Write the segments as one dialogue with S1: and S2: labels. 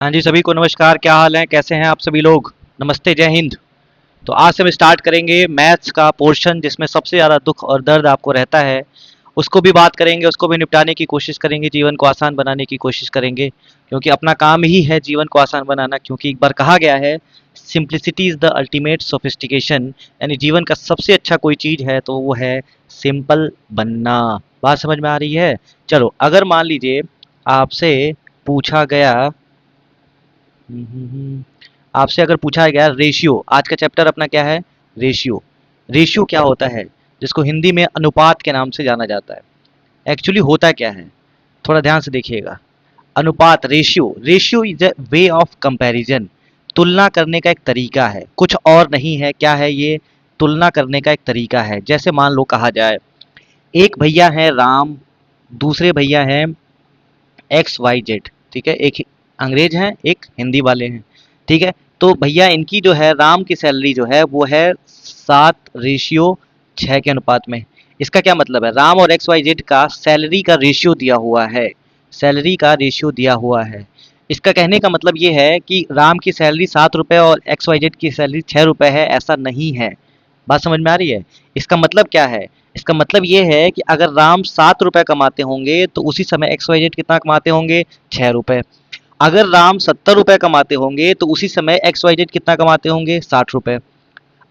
S1: हाँ जी, सभी को नमस्कार। क्या हाल है, कैसे हैं आप सभी लोग? नमस्ते, जय हिंद। तो आज से हम स्टार्ट करेंगे मैथ्स का पोर्शन जिसमें सबसे ज़्यादा दुख और दर्द आपको रहता है। उसको भी बात करेंगे, उसको भी निपटाने की कोशिश करेंगे, जीवन को आसान बनाने की कोशिश करेंगे, क्योंकि अपना काम ही है जीवन को आसान बनाना। क्योंकि एक बार कहा गया है, simplicity is the ultimate sophistication. यानी जीवन का सबसे अच्छा कोई चीज़ है तो वो है सिंपल बनना। बात समझ में आ रही है? चलो, अगर मान लीजिए आपसे पूछा गया आपसे अगर पूछा गया रेशियो, आज का चैप्टर अपना क्या है? रेशियो। रेशियो क्या होता है? जिसको हिंदी में अनुपात के नाम से जाना जाता है। एक्चुअली होता क्या है, थोड़ा ध्यान से देखिएगा। अनुपात, ratio, ratio is a way of comparison. तुलना करने का एक तरीका है, कुछ और नहीं है। क्या है ये? तुलना करने का एक तरीका है। जैसे मान लो कहा जाए, एक भैया है राम, दूसरे भैया हैं एक्स वाई जेड। ठीक है, एक अंग्रेज हैं, एक हिंदी वाले हैं। ठीक है, तो भैया इनकी जो है, राम की सैलरी जो है वो है 7:6 के अनुपात में। इसका क्या मतलब है? राम और एक्स वाई जेड का सैलरी का रेशियो दिया हुआ है। सैलरी का रेशियो दिया हुआ है। इसका कहने का मतलब ये है कि राम की सैलरी 7 रुपये और एक्स वाई जेड की सैलरी 6 रुपये है, ऐसा नहीं है। बात समझ में आ रही है? इसका मतलब क्या है? इसका मतलब ये है कि अगर राम 7 रुपये कमाते होंगे तो उसी समय एक्स वाई जेड कितना कमाते होंगे? 6 रुपये। अगर राम 70 रुपये कमाते होंगे तो उसी समय एक्स वाई जेड कितना कमाते होंगे? 60 रुपये।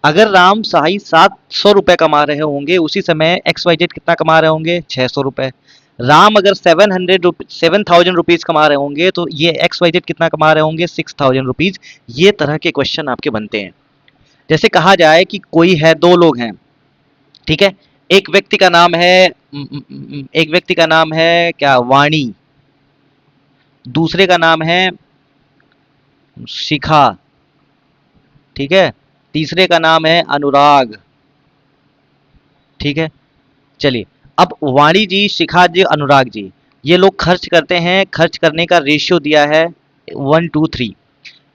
S1: अगर राम साही 700 रुपये कमा रहे होंगे उसी समय एक्स वाई जेड कितना कमा रहे होंगे? 600 रुपये। राम अगर 7,000 रुपीज कमा रहे होंगे तो ये एक्स वाई जेड कितना कमा रहे होंगे? 6,000 रुपीज। ये तरह के क्वेश्चन आपके बनते हैं। जैसे कहा जाए कि कोई है, दो लोग हैं। ठीक है, एक व्यक्ति का नाम है एक व्यक्ति का नाम है क्या? वाणी। दूसरे का नाम है शिखा। ठीक है, तीसरे का नाम है अनुराग। ठीक है, चलिए, अब वाणी जी, शिखा जी, अनुराग जी, ये लोग खर्च करते हैं। खर्च करने का रेशियो दिया है 1:3।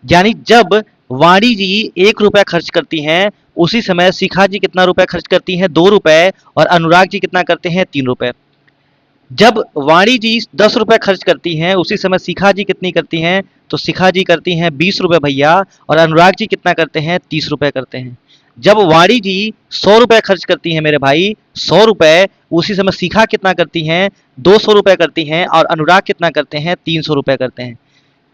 S1: यानी जब वाणी जी 1 रुपया खर्च करती हैं उसी समय शिखा जी कितना रुपया खर्च करती हैं? 2 रुपए। और अनुराग जी कितना करते हैं? 3 रुपए। जब वाणी जी 10 रुपये खर्च करती हैं उसी समय शिखा जी कितनी करती हैं? तो शिखा जी करती हैं 20 रुपये भैया। और अनुराग जी कितना करते हैं? 30 रुपये करते हैं। जब वाणी जी 100 रुपये खर्च करती हैं मेरे भाई, 100 रुपये, उसी समय शिखा कितना करती हैं? 200 रुपये करती हैं। और अनुराग कितना करते हैं? 300 रुपये करते हैं।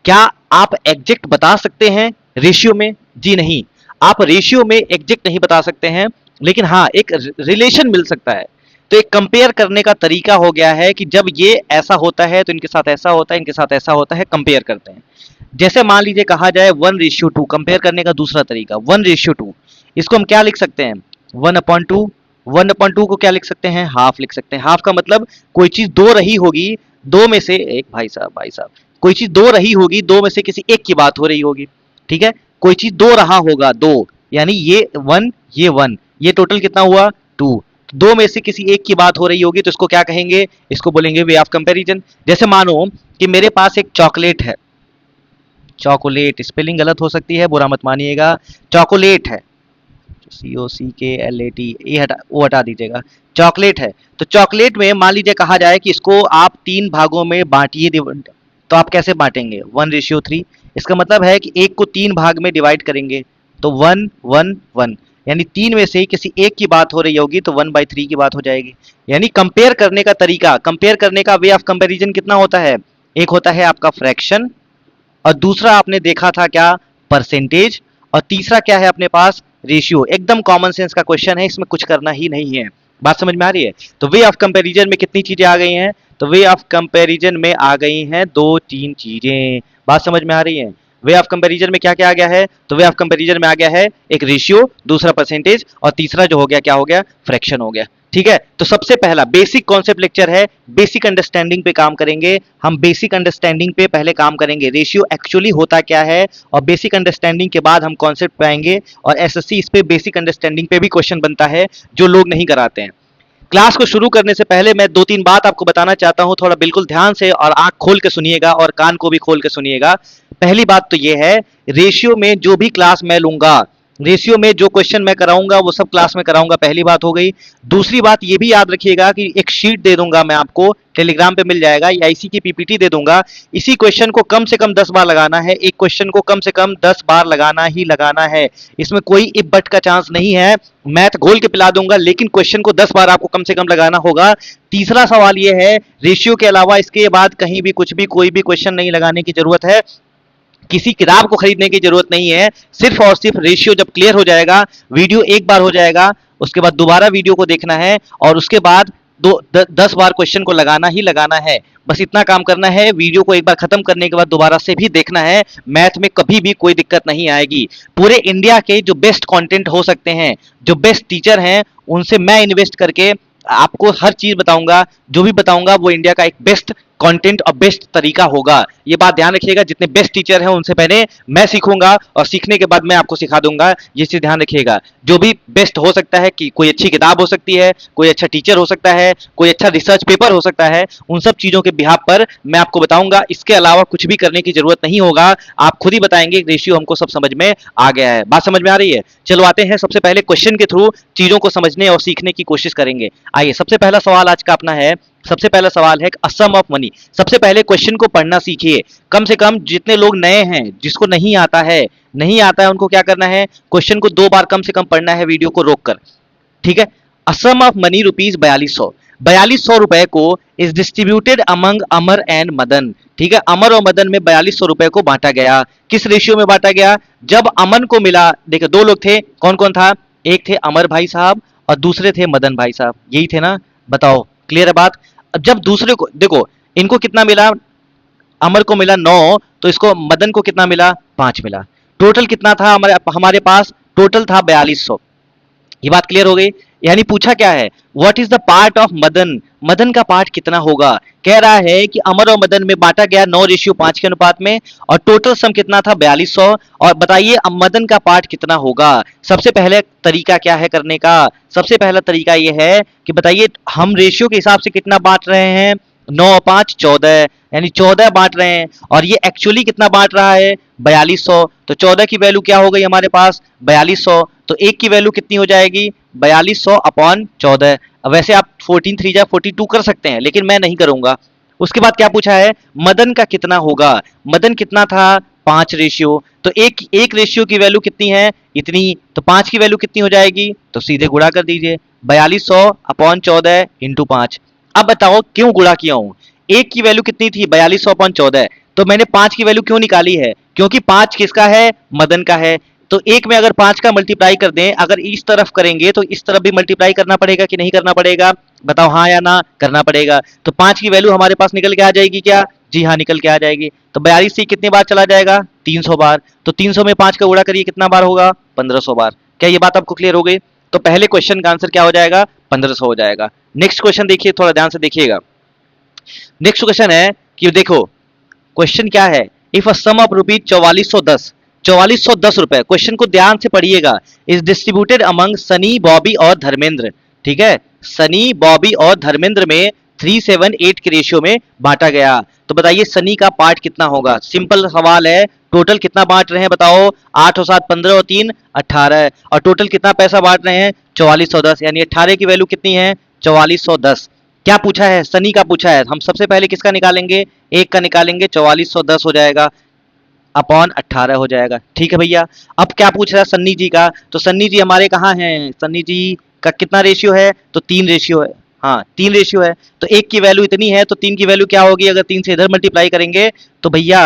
S1: क्या आप एग्जैक्ट बता सकते हैं रेशियो में? जी नहीं, आप रेशियो में एग्जैक्ट नहीं बता सकते हैं, लेकिन हाँ, एक रिलेशन मिल सकता है। तो एक कंपेयर करने का तरीका हो गया है कि जब ये ऐसा होता है तो इनके साथ ऐसा होता है, इनके साथ ऐसा होता है, कंपेयर करते हैं। जैसे मान लीजिए कहा जाए 1:2, कंपेयर करने का दूसरा तरीका 1:2। इसको हम क्या लिख सकते हैं? 1/2। 1/2 को क्या लिख सकते हैं? हाफ लिख सकते हैं। हाफ का मतलब कोई चीज दो रही होगी, दो में से एक, भाई साहब, कोई चीज दो रही होगी, दो में से किसी एक की बात हो रही होगी। ठीक है, कोई चीज दो रहा होगा, दो, यानी ये वन, ये वन, ये टोटल कितना हुआ? टू। दो में से किसी एक की बात हो रही होगी तो इसको क्या कहेंगे? इसको बोलेंगे वे ऑफ कंपैरिजन। जैसे मानो कि मेरे पास एक चॉकलेट है। चॉकोलेट, स्पेलिंग गलत हो सकती है, बुरा मत मानिएगा। चॉकोलेट है, COCKLAT, ये हटा, वो हटा दीजिएगा। चॉकलेट है, तो चॉकलेट में मान लीजिए कहा जाए कि इसको आप 3 भागों में बांटिए, तो आप कैसे बांटेंगे? 1:3। इसका मतलब है कि एक को 3 भाग में डिवाइड करेंगे तो 1:1:1, यानी तीन में से ही किसी एक की बात हो रही होगी तो 1/3 की बात हो जाएगी। यानी कंपेयर करने का तरीका, कंपेयर करने का वे ऑफ कंपेरिजन कितना होता है? एक होता है आपका फ्रैक्शन, और दूसरा आपने देखा था क्या? परसेंटेज। और तीसरा क्या है अपने पास? रेशियो। एकदम कॉमन सेंस का क्वेश्चन है, इसमें कुछ करना ही नहीं है। बात समझ में आ रही है? तो वे ऑफ कंपैरिजन में कितनी चीजें आ गई हैं? तो वे ऑफ कंपैरिजन में आ गई हैं दो तीन चीजें। बात समझ में आ रही है? वे ऑफ कंपैरिजन में क्या क्या आ गया है? तो वे ऑफ कंपैरिजन में आ गया है एक रेशियो, दूसरा परसेंटेज, और तीसरा जो हो गया, क्या हो गया? फ्रैक्शन हो गया। ठीक है, तो सबसे पहला बेसिक कॉन्सेप्ट लेक्चर है, बेसिक अंडरस्टैंडिंग पे काम करेंगे हम। बेसिक अंडरस्टैंडिंग पे पहले काम करेंगे, रेशियो एक्चुअली होता क्या है, और बेसिक अंडरस्टैंडिंग के बाद हम कॉन्सेप्ट पे आएंगे। और एसएससी इस पे बेसिक अंडरस्टैंडिंग पे भी क्वेश्चन बनता है, जो लोग नहीं कराते हैं। क्लास को शुरू करने से पहले मैं दो तीन बात आपको बताना चाहता हूं, थोड़ा बिल्कुल ध्यान से और आंख खोल के सुनिएगा और कान को भी खोल के सुनिएगा। पहली बात तो यह है, रेशियो में जो भी क्लास मैं लूंगा रेशियो में जो क्वेश्चन मैं कराऊंगा वो सब क्लास में कराऊंगा, पहली बात हो गई। दूसरी बात ये भी याद रखिएगा कि एक शीट दे दूंगा मैं आपको, टेलीग्राम पे मिल जाएगा, या इसी की पीपीटी दे दूंगा। इसी क्वेश्चन को कम से कम 10 बार लगाना है, एक क्वेश्चन को कम से कम 10 बार लगाना ही लगाना है। इसमें कोई इफ बट का चांस नहीं है। मैथ घोल के पिला दूंगा, लेकिन क्वेश्चन को 10 बार आपको कम से कम लगाना होगा। तीसरा सवाल ये है, रेशियो के अलावा इसके बाद कहीं भी कुछ भी कोई भी क्वेश्चन नहीं लगाने की जरूरत है, किसी किताब को खरीदने की जरूरत नहीं है। सिर्फ और सिर्फ रेशियो जब क्लियर हो जाएगा, वीडियो एक बार हो जाएगा, उसके बाद दोबारा वीडियो को देखना है, और उसके बाद 10 बार क्वेश्चन को लगाना ही लगाना है। बस इतना काम करना है। वीडियो को एक बार खत्म करने के बाद दोबारा से भी देखना है। मैथ में कभी भी कोई दिक्कत नहीं आएगी। पूरे इंडिया के जो बेस्ट कंटेंट हो सकते हैं, जो बेस्ट टीचर हैं, उनसे मैं इन्वेस्ट करके आपको हर चीज बताऊंगा। जो भी बताऊंगा वो इंडिया का एक बेस्ट कंटेंट और बेस्ट तरीका होगा। ये बात ध्यान रखिएगा, जितने बेस्ट टीचर हैं उनसे पहले मैं सीखूंगा, और सीखने के बाद मैं आपको सिखा दूंगा। ये चीज ध्यान रखिएगा। जो भी बेस्ट हो सकता है, कि कोई अच्छी किताब हो सकती है, कोई अच्छा टीचर हो सकता है, कोई अच्छा रिसर्च पेपर हो सकता है, उन सब चीजों के बिहाफ पर मैं आपको बताऊंगा। इसके अलावा कुछ भी करने की जरूरत नहीं होगा। आप खुद ही बताएंगे, रेशियो हमको सब समझ में आ गया है। बात समझ में आ रही है? चलो आते हैं, सबसे पहले क्वेश्चन के थ्रू चीजों को समझने और सीखने की कोशिश करेंगे। आइए, सबसे पहला सवाल आज का अपना है। सबसे पहला सवाल है अ सम ऑफ मनी। सबसे पहले क्वेश्चन को पढ़ना सीखिए। कम से कम जितने लोग नए हैं, जिसको नहीं आता है उनको क्या करना है, क्वेश्चन को 2 बार कम से कम पढ़ना है, वीडियो को रोककर। ठीक है। अ सम ऑफ मनी रुपीज 4200। 4200 रुपए को is distributed among Amar and Madan. ठीक है, अमर और मदन में 4200 रुपए को बांटा गया। किस रेशियो में बांटा गया? जब अमन को मिला, देखो 2 लोग थे, कौन कौन था? एक थे अमर भाई साहब और दूसरे थे मदन भाई साहब। यही थे ना? बताओ, क्लियर है बात? अब जब दूसरे को देखो, इनको कितना मिला? अमर को मिला 9, तो इसको मदन को कितना मिला? 5 मिला। टोटल कितना था हमारे हमारे पास? टोटल था 4200। ये बात क्लियर हो गई? यानी पूछा क्या है, what is the part of Madan? Madan का पार्ट कितना होगा? कह रहा है कि अमर और मदन में बांटा गया 9:5 के अनुपात में, और टोटल सम कितना था? 4200। और बताइए अब मदन का पार्ट कितना होगा? सबसे पहले तरीका क्या है करने का? सबसे पहला तरीका यह है कि बताइए हम रेशियो के हिसाब से कितना बांट रहे हैं? 9 और 5 14, यानी 14 बांट रहे हैं, और ये एक्चुअली कितना बांट रहा है? 4200। तो 14 की वैल्यू क्या हो गई हमारे पास? 4200। तो एक की वैल्यू कितनी हो जाएगी? 4200 अपॉन 14। अब वैसे आप 14 3 जा 42 कर सकते हैं, लेकिन मैं नहीं करूंगा। उसके बाद क्या पूछा है? मदन का कितना होगा? मदन कितना था? 5 रेशियो। तो एक रेशियो की वैल्यू कितनी है? इतनी। तो 5 की वैल्यू कितनी हो जाएगी? तो सीधे गुणा कर दीजिए, 4200 अपॉन 14 इंटू 5। अब बताओ क्यों गुणा किया हूं? एक की वैल्यू कितनी थी? 4200 अपॉन 14। तो मैंने 5 की वैल्यू क्यों निकाली है? क्योंकि 5 किसका है? मदन का है। तो एक में अगर 5 का मल्टीप्लाई कर दें, अगर इस तरफ करेंगे तो इस तरफ भी मल्टीप्लाई करना पड़ेगा कि नहीं करना पड़ेगा? बताओ हाँ या ना? करना पड़ेगा। तो 5 की वैल्यू हमारे पास निकल के आ जाएगी क्या? जी हाँ, निकल के आ जाएगी। तो 42 से कितनी बार चला जाएगा? 300 बार। तो 300 में 5 का गुणा करिए, कितना बार होगा? 1500 बार। क्या ये बात आपको क्लियर हो गई? तो पहले क्वेश्चन का आंसर क्या हो जाएगा? 1500 हो जाएगा। नेक्स्ट क्वेश्चन देखिए, थोड़ा ध्यान से देखिएगा। नेक्स्ट क्वेश्चन है कि देखो क्वेश्चन क्या है, if a sum of rupees 4410, 4410 रुपए, क्वेश्चन को ध्यान से पढ़िएगा, is distributed among Sunny, Bobby और धर्मेंद्र। ठीक है, सनी, बॉबी और धर्मेंद्र में 378 के रेशियो में बांटा गया। तो बताइए सनी का पार्ट कितना होगा? सिंपल सवाल है। टोटल कितना बांट रहे हैं बताओ? 8 और 7 15 और 3 18, और टोटल कितना पैसा बांट रहे हैं? 4410, यानी 18 की वैल्यू कितनी है? 4410। क्या पूछा है? सनी का पूछा है। हम सबसे पहले किसका निकालेंगे? एक का निकालेंगे, 4410 हो जाएगा अपॉन 18 हो जाएगा। ठीक है भैया। अब क्या पूछ रहा है सन्नी जी का? तो सन्नी जी हमारे कहाँ हैं? सन्नी जी का कितना रेशियो है? तो 3 रेशियो है। हाँ, 3 रेशियो है। तो एक की वैल्यू इतनी है, तो 3 की वैल्यू क्या होगी? अगर 3 से इधर मल्टीप्लाई करेंगे तो भैया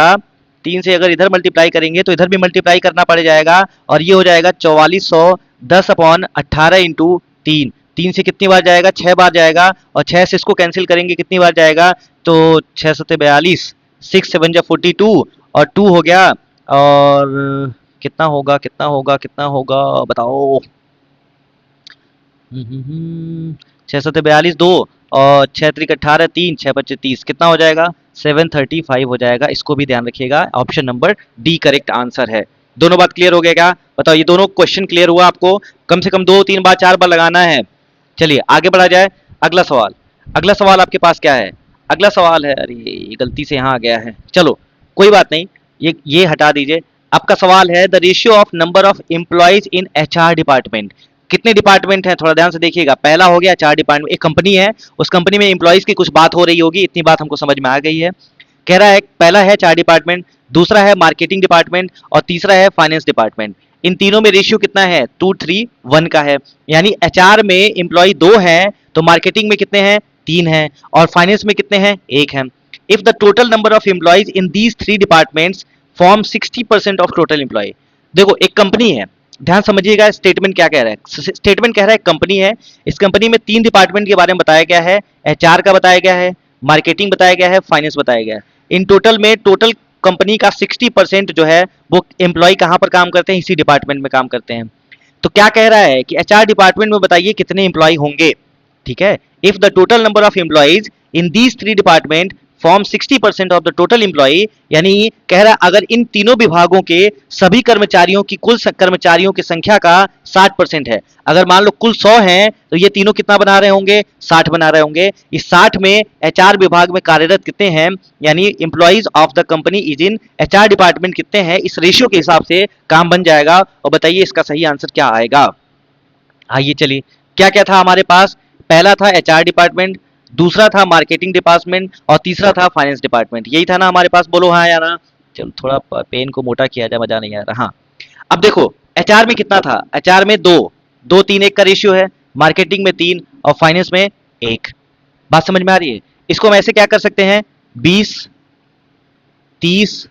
S1: 3 से अगर इधर मल्टीप्लाई करेंगे तो इधर भी मल्टीप्लाई करना पड़ जाएगा, और ये हो जाएगा 4410 अपॉन 18 इंटू 3। 3 से कितनी बार जाएगा? 6 बार जाएगा, और 6 से इसको कैंसिल करेंगे, कितनी बार जाएगा? तो 6 सत्ते 42, 6 7 जा 42, और 2 हो गया, और कितना होगा, कितना होगा, कितना होगा बताओ? 6 सत्ते 42, 2 और 6 त्रिक 18, 3 6 25 30, कितना हो जाएगा? 735 हो जाएगा। इसको भी ध्यान रखिएगा, option number D correct answer है। दोनों बात क्लियर हो गया क्या? बताओ, ये दोनों क्वेश्चन क्लियर हुआ आपको? कम से कम 2 3 बार 4 बार लगाना है। चलिए आगे बढ़ा जाए। अगला सवाल, अगला सवाल आपके पास क्या है? अगला सवाल है, अरे ये गलती से यहाँ आ गया है, चलो कोई बात नहीं, ये हटा दीजिए। आपका सवाल है the ratio of number of employees in HR department. कितने डिपार्टमेंट हैं, थोड़ा ध्यान से देखिएगा। पहला हो गया एचआर डिपार्टमेंट, एक कंपनी है, उस कंपनी में एम्प्लॉयज की कुछ बात हो रही होगी, इतनी बात हमको समझ में आ गई है। कह रहा है पहला है एचआर डिपार्टमेंट, दूसरा है मार्केटिंग डिपार्टमेंट और तीसरा है फाइनेंस डिपार्टमेंट। इन तीनों में रेशियो कितना है, 2:3:1 का है। यानी एचआर में एम्प्लॉय 2 हैं तो मार्केटिंग में कितने हैं, 3 हैं, और फाइनेंस में कितने हैं, 1 हैं। If the total number of employees in these 3 departments form 60% of total employ. देखो एक कंपनी है, ध्यान समझिएगा स्टेटमेंट क्या कह रहा है। स्टेटमेंट कह रहा है कंपनी है, इस कंपनी में 3 डिपार्टमेंट के बारे में बताया गया है, एचआर का बताया गया है, मार्केटिंग बताया गया है, फाइनेंस बताया गया है। इन टोटल में टोटल कंपनी का 60% जो है वो एम्प्लॉय कहां पर काम करते हैं, इसी डिपार्टमेंट में काम करते हैं। तो क्या कह रहा है कि एचआर डिपार्टमेंट में बताइए कितने एम्प्लॉय होंगे। ठीक है, if the total number of employees in these 3 department form 60% of the total employ, यानी कह रहा है अगर इन तीनों विभागों के सभी कर्मचारियों की कुल कर्मचारियों की संख्या का 60% है, अगर मान लो कुल 100 हैं तो ये तीनों कितना बना रहे होंगे, 60 बना रहे होंगे। इस 60 में एचआर विभाग में कार्यरत कितने हैं, यानी employees of the company is in HR department कितने हैं, इस रेशियो के हिसाब से काम बन जाएगा। और बताइए इसका सही आंसर क्या आएगा। आइए चलिए, क्या क्या था हमारे पास, पहला था एचआर डिपार्टमेंट, दूसरा था मार्केटिंग डिपार्टमेंट और तीसरा था फाइनेंस डिपार्टमेंट। यही था ना हमारे पास, बोलो हाँ या ना। चलो थोड़ा पेन को मोटा किया जाए, मजा नहीं आ रहा। हाँ, अब देखो एचआर में कितना था, एचआर में 2, 2, 3, 1 का रेशियो है, मार्केटिंग में 3 और फाइनेंस में 1। बात समझ में आ रही है। इसको हम ऐसे क्या कर सकते हैं, 20, 30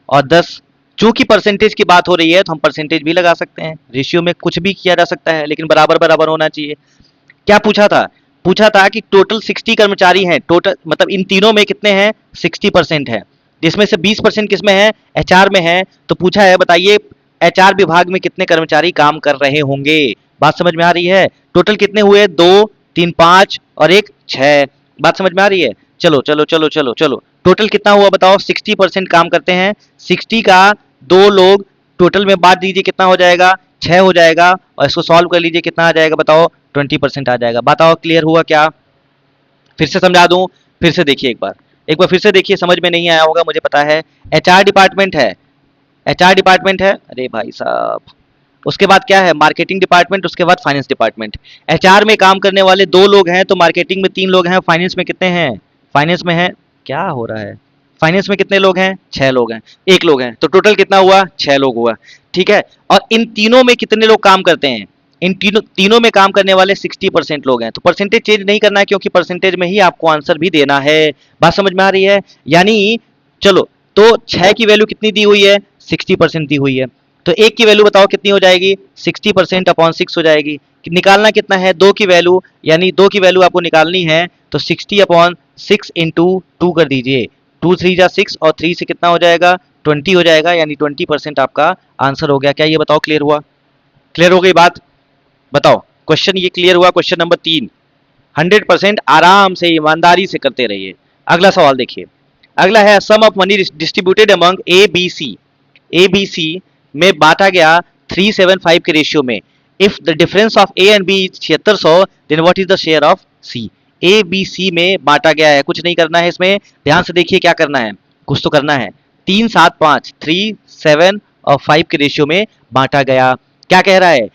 S1: और 10। चूंकि परसेंटेज की बात हो रही है तो हम परसेंटेज भी लगा सकते हैं, रेशियो में कुछ भी किया जा सकता है, लेकिन बराबर बराबर होना चाहिए। क्या पूछा था, पूछा था कि टोटल 60 कर्मचारी हैं, टोटल मतलब इन तीनों में कितने हैं, 60% है, जिसमें से 20% किसमें है, एचआर में है। तो पूछा है बताइए एचआर विभाग में कितने कर्मचारी काम कर रहे होंगे। बात समझ में आ रही है। टोटल कितने हुए, 2, 3, 5 और 1, 6। बात समझ में आ रही है। चलो चलो चलो चलो चलो, टोटल कितना हुआ बताओ, 60% काम करते हैं, 60 का 2 लोग टोटल में बांट दीजिए कितना हो जाएगा, 6 हो जाएगा, और इसको सॉल्व कर लीजिए कितना आ जाएगा बताओ, 20% आ जाएगा। बताओ क्लियर हुआ क्या, फिर से समझा दूं, फिर से देखिए एक बार फिर से देखिए, समझ में नहीं आया होगा मुझे पता है। एचआर डिपार्टमेंट है, एचआर डिपार्टमेंट है, अरे भाई साहब, उसके बाद क्या है, मार्केटिंग डिपार्टमेंट, उसके बाद फाइनेंस डिपार्टमेंट। एचआर में काम करने वाले 2 लोग हैं तो मार्केटिंग में 3 लोग हैं, फाइनेंस में कितने हैं, फाइनेंस में है, क्या हो रहा है, फाइनेंस में कितने लोग हैं, 6 लोग हैं, 1 लोग हैं, तो टोटल कितना हुआ, 6 लोग हुआ। ठीक है, और इन तीनों में कितने लोग काम करते हैं, इन तीनों तीनों में काम करने वाले 60% लोग हैं। तो परसेंटेज चेंज नहीं करना है क्योंकि परसेंटेज में ही आपको आंसर भी देना है। बात समझ में आ रही है। यानी चलो, तो 6 की वैल्यू कितनी दी हुई है, 60% दी हुई है, तो 1 की वैल्यू बताओ कितनी हो जाएगी, 60% अपॉन 6 हो जाएगी। निकालना कितना है, 2 की वैल्यू, यानी 2 की वैल्यू आपको निकालनी है तो 60/6 इंटू 2 कर दीजिए, 2 3 जा 6 और 3 से कितना हो जाएगा, 20 हो जाएगा, यानी 20% आपका आंसर हो गया। क्या ये बताओ क्लियर हुआ, क्लियर हो गई बात। बताओ क्वेश्चन ये क्लियर हुआ, क्वेश्चन नंबर 3। 100% आराम से ईमानदारी से करते रहिए। अगला सवाल देखिए, अगला है sum of money distributed among A B C. A B C में बांटा गया 375 के रेशियो में। If the difference of A and B 7600 then what is the share of C. A B C में बांटा गया है, कुछ नहीं करना है इसमें, ध्यान से देखिए क्या करना है, कुछ तो करना है। 3 7 5, 3 7 और 5 के रेशियो में बांटा गया। क्या कह रहा है,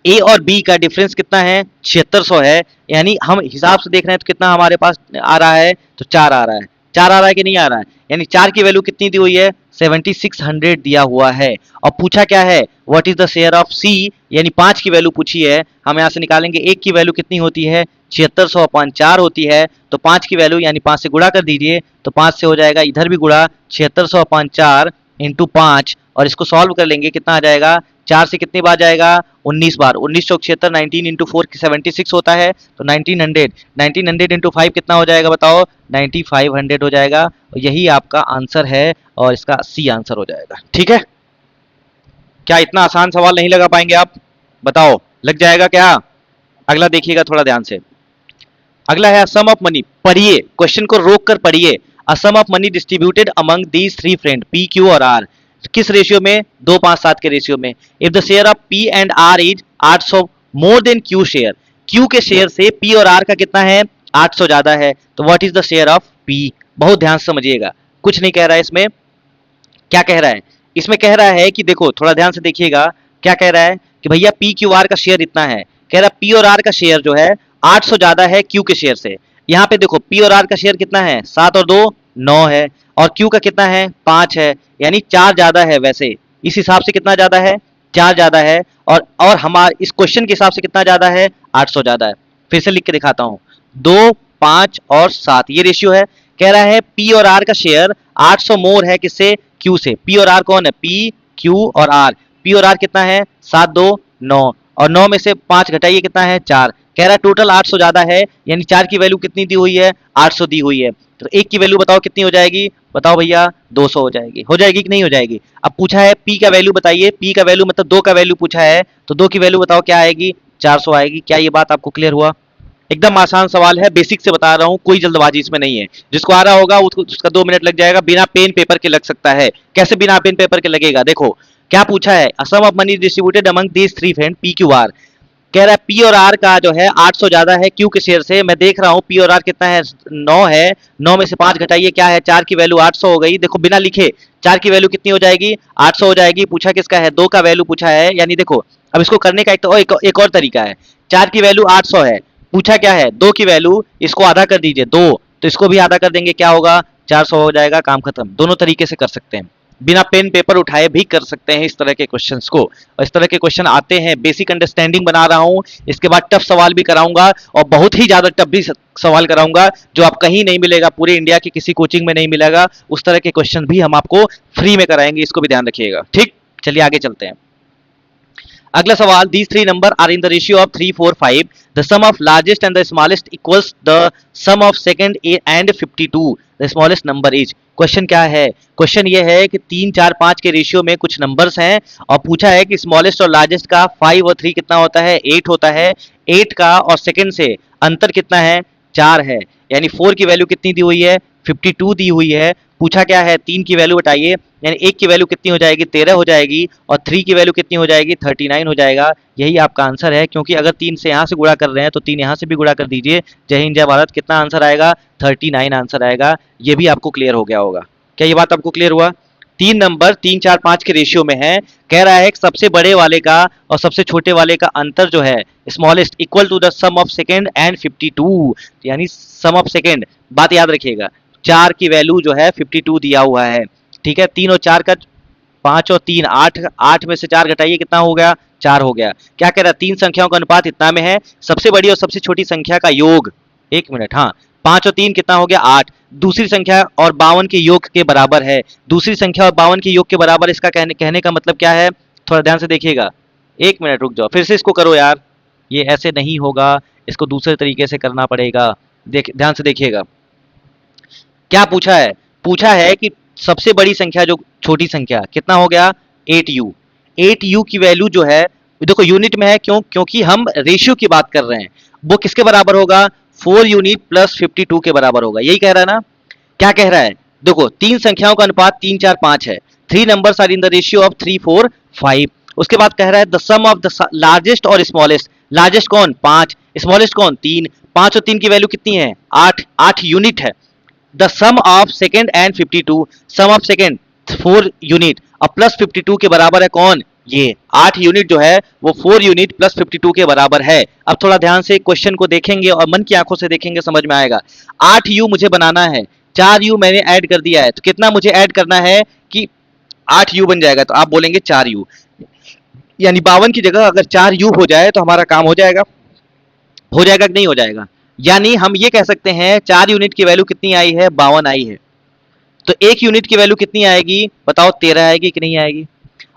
S1: ए और बी का डिफरेंस कितना है, 7600 है, यानी हम हिसाब से देख रहे हैं तो कितना हमारे पास आ रहा है, तो 4 आ रहा है, 4 आ रहा है कि नहीं आ रहा है, यानी 4 की वैल्यू कितनी दी हुई है, 7600 दिया हुआ है। और पूछा क्या है, what is the share of C, यानी 5 की वैल्यू पूछी है। हम यहाँ से निकालेंगे, 1 की वैल्यू कितनी होती है, 7600/4 होती है, तो 5 की वैल्यू यानी 5 से गुणा कर दीजिए, तो 5 से हो जाएगा इधर भी गुणा, 7600/4 इंटू 5, और इसको सॉल्व कर लेंगे कितना आ जाएगा, 4 से कितनी बार जाएगा, 19 बार, 19 चौक 76, 19 इंटू 4 76 होता है, तो 1900 इंटू 5 कितना हो जाएगा बताओ, 9500 हो जाएगा। और यही आपका आंसर है और इसका सी आंसर हो जाएगा। ठीक है, क्या इतना आसान सवाल नहीं लगा पाएंगे आप, बताओ लग जाएगा क्या। अगला देखिएगा थोड़ा ध्यान से, अगला है सम ऑफ मनी। पढ़िए, क्वेश्चन को रोक कर पढ़िए। A sum of money distributed among these 3 friend P Q और आर, किस रेशियो में, 2 5 7 के रेशियो में। If the share of P and R is 800 more than Q share, Q के शेयर से पी और आर का कितना है, 800 ज्यादा है, तो what is the share of P. बहुत ध्यान से समझिएगा, कुछ नहीं कह रहा है इसमें। क्या कह रहा है, इसमें कह रहा है कि देखो थोड़ा ध्यान से देखिएगा, क्या कह रहा है कि भैया पी क्यू आर का शेयर इतना है। कह रहा पी और आर का शेयर जो है 800 ज्यादा है क्यू के शेयर से। यहाँ पे देखो पी और आर का शेयर कितना है, 7 और 2 9 है, और क्यू का कितना है 5 है, यानी 4 ज्यादा है। वैसे इस हिसाब से कितना ज्यादा है, 4 ज्यादा है। और हमारे इस क्वेश्चन के हिसाब से कितना ज्यादा है, 800 ज्यादा है। फिर से लिख के दिखाता हूं, 2 5 और 7 ये रेशियो है। कह रहा है पी और आर का शेयर 800 मोर है किससे, क्यू से। पी और आर कौन है, पी क्यू और आर। पी और आर कितना है, 7 2 9, और 9 में से 5 घटाइए कितना है, 4। कह रहा है टोटल 800 ज्यादा है, यानी 4 की वैल्यू कितनी दी हुई है, 800 दी हुई है। तो एक की वैल्यू बताओ कितनी हो जाएगी, बताओ भैया 200 हो जाएगी कि नहीं हो जाएगी। अब पूछा है पी का वैल्यू बताइए, पी का वैल्यू मतलब 2 का वैल्यू पूछा है, तो 2 की वैल्यू बताओ क्या आएगी, 400 आएगी। क्या ये बात आपको क्लियर हुआ? एकदम आसान सवाल है, बेसिक से बता रहा हूं, कोई जल्दबाजी इसमें नहीं है। जिसको आ रहा होगा उसको उसका 2 मिनट लग जाएगा, बिना पेन पेपर के लग सकता है। कैसे बिना पेन पेपर के लगेगा, देखो क्या पूछा है, sum of money distributed among these three friend P Q R. कह रहा है पी और आर का जो है 800 ज्यादा है क्यू के शेयर से। मैं देख रहा हूं पी और आर कितना है, 9 है। 9 में से 5 घटाइए क्या है, 4 की वैल्यू 800 हो गई। देखो बिना लिखे 4 की वैल्यू कितनी हो जाएगी, 800 हो जाएगी। पूछा किसका है, 2 का वैल्यू पूछा है। यानी देखो अब इसको करने का एक और तरीका है। 4 की वैल्यू 800 है, पूछा क्या है, 2 की वैल्यू, इसको आधा कर दीजिए 2, तो इसको भी आधा कर देंगे, क्या होगा 400 हो जाएगा, काम खत्म। दोनों तरीके से कर सकते हैं, बिना पेन पेपर उठाए भी कर सकते हैं इस तरह के क्वेश्चंस को। और इस तरह के क्वेश्चन आते हैं, बेसिक अंडरस्टैंडिंग बना रहा हूं, इसके बाद टफ सवाल भी कराऊंगा, और बहुत ही ज्यादा टफ भी सवाल कराऊंगा, जो आप कहीं नहीं मिलेगा, पूरे इंडिया की किसी कोचिंग में नहीं मिलेगा। उस तरह के क्वेश्चन भी हम आपको फ्री में कराएंगे, इसको भी ध्यान रखिएगा। ठीक, चलिए आगे चलते हैं। अगला सवाल, these three number are in the ratio of 3 4 5, the sum of largest and the smallest equals the sum of second and 52, the smallest number is। Question क्या है, क्वेश्चन ये है कि 3 4 5 के रेशियो में कुछ नंबर्स हैं, और पूछा है कि स्मॉलेस्ट और लार्जेस्ट का 5 और 3 कितना होता है, 8 होता है। 8 का और सेकंड से अंतर कितना है, 4 है। यानी 4 की वैल्यू कितनी दी हुई है, 52 दी हुई है। पूछा क्या है, 3 की वैल्यू बताइए, यानी 1 की वैल्यू कितनी हो जाएगी, 13 हो जाएगी, और 3 की वैल्यू कितनी हो जाएगी, 39 हो जाएगा। यही आपका आंसर है, क्योंकि अगर 3 से यहाँ से गुणा कर रहे हैं तो 3 यहाँ से भी गुणा कर दीजिए। जय हिंद जय भारत, कितना आंसर आएगा, 39 आंसर आएगा। ये भी आपको क्लियर हो गया होगा। क्या ये बात आपको क्लियर हुआ? 3 नंबर 3 4 5 के रेशियो में है। कह रहा है सबसे बड़े वाले का और सबसे छोटे वाले का अंतर जो है, smallest, equal to the sum of second and 52, यानी सम ऑफ सेकेंड। बात याद रखिएगा, 4 की वैल्यू जो है 52 दिया हुआ है। ठीक है, 3 और 4 का, 5 और 3 8, 8 में से 4 घटाइए कितना हो गया, 4 हो गया। क्या कह रहा है, 3 संख्याओं का अनुपात इतना में है, सबसे बड़ी और सबसे छोटी संख्या का योग, 1 मिनट, हाँ, 5 और 3 कितना हो गया, 8, दूसरी संख्या और 52 के योग के बराबर है। दूसरी संख्या और 52 के योग के बराबर, इसका कहने का मतलब क्या है, थोड़ा ध्यान से देखिएगा। 1 मिनट रुक जाओ, फिर से इसको करो यार, ये ऐसे नहीं होगा, इसको दूसरे तरीके से करना पड़ेगा। ध्यान से देखिएगा, क्या पूछा है, पूछा है कि सबसे बड़ी संख्या जो छोटी संख्या कितना हो गया, 8u। 8u की वैल्यू जो है, देखो यूनिट में है, क्योंकि हम रेशियो की बात कर रहे हैं। वो किसके बराबर होगा, 4 यूनिट प्लस 52 के बराबर होगा। यही कह रहा है ना, क्या कह रहा है, देखो 3 संख्याओं का अनुपात 3 4 5 है। 3 numbers are in the ratio of 3 4 5। उसके बाद कह रहा है the sum of the largest और स्मॉलेस्ट। लार्जेस्ट कौन, 5, स्मॉलेस्ट कौन, 3। 5 और 3 की वैल्यू कितनी है, 8, 8 यूनिट है। The sum of second and 52, sum of second 4 unit और प्लस 52 के बराबर है कौन, ये 8 यूनिट जो है वो 4 यूनिट प्लस 52 के बराबर है। अब थोड़ा ध्यान से क्वेश्चन को देखेंगे और मन की आंखों से देखेंगे, समझ में आएगा। 8 यू मुझे बनाना है, 4 यू मैंने ऐड कर दिया है, तो कितना मुझे ऐड करना है कि 8 यू बन जाएगा, तो आप बोलेंगे 4 यू, यानी 52 की जगह अगर 4 यू हो जाए तो हमारा काम हो जाएगा कि नहीं हो जाएगा। यानी हम ये कह सकते हैं 4 यूनिट की वैल्यू कितनी आई है, 52 आई है। तो 1 यूनिट की वैल्यू कितनी आएगी, बताओ 13 आएगी कि नहीं आएगी।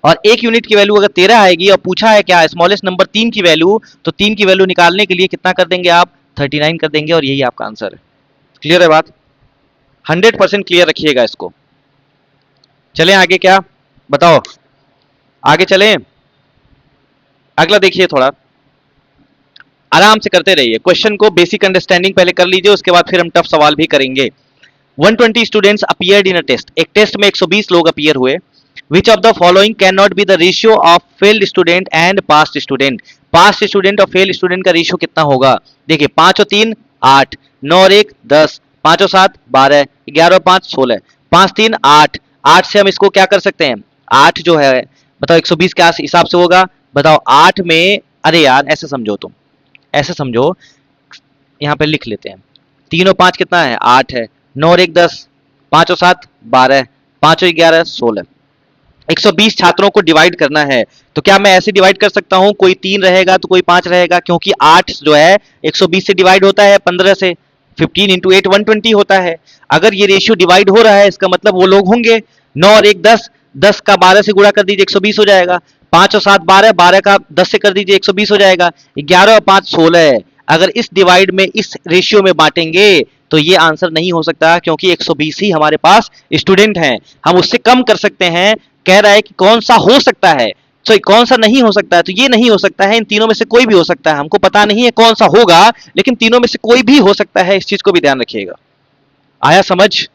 S1: और 1 यूनिट की वैल्यू अगर 13 आएगी और पूछा है क्या, स्मॉलेस्ट नंबर 3 की वैल्यू, तो 3 की वैल्यू निकालने के लिए कितना कर देंगे आप, 39 कर देंगे, और यही आपका आंसर है। क्लियर है बात, 100% क्लियर रखिएगा इसको। चलें आगे, क्या बताओ, आगे चलें। अगला देखिए, थोड़ा आराम से करते रहिए क्वेश्चन को, बेसिक अंडरस्टैंडिंग पहले कर लीजिए, उसके बाद फिर हम टफ सवाल भी करेंगे। 120 students appeared in a test, एक टेस्ट में 120 लोग अपीयर हुए। Which of the following can not be the ratio of failed student and passed student. Passed student और फेल स्टूडेंट का रेशियो कितना होगा। देखिए 5 और 3 8, 9 और 1 10, 5 और 7 12, 11 और 5 16, 5 3 8, 8 से हम इसको क्या कर सकते हैं, 8 जो है, बताओ 120 के हिसाब से होगा, बताओ 8 में, अरे यार ऐसे समझो तुम, ऐसे समझो, यहाँ पे लिख लेते हैं, 3 और 5 कितना है, 8 है, 9 और 1 10, 5 और 7 12, 5 और 11 16, 120 छात्रों को डिवाइड करना है। तो क्या मैं ऐसे डिवाइड कर सकता हूं, कोई 3 रहेगा तो कोई 5 रहेगा, क्योंकि 8 जो है 120 से डिवाइड होता है 15 से, 15 इंटू 8 120 होता है। अगर ये रेशियो डिवाइड हो रहा है इसका मतलब वो लोग होंगे। 9 और 1 10, 10 का 12 से गुणा कर दीजिए 120 हो जाएगा, 5 और 7 12, 12 का 10 से कर दीजिए 120 हो जाएगा, 11 और 5 16 है। अगर इस डिवाइड में इस रेशियो में बांटेंगे तो ये आंसर नहीं हो सकता, क्योंकि 120 ही हमारे पास स्टूडेंट हैं, हम उससे कम कर सकते हैं। कह रहा है कि कौन सा हो सकता है, सॉरी कौन सा नहीं हो सकता है, तो ये नहीं हो सकता है, इन तीनों में से कोई भी हो सकता है, हमको पता नहीं है कौन सा होगा, लेकिन तीनों में से कोई भी हो सकता है, इस चीज को भी ध्यान रखिएगा। आया समझ?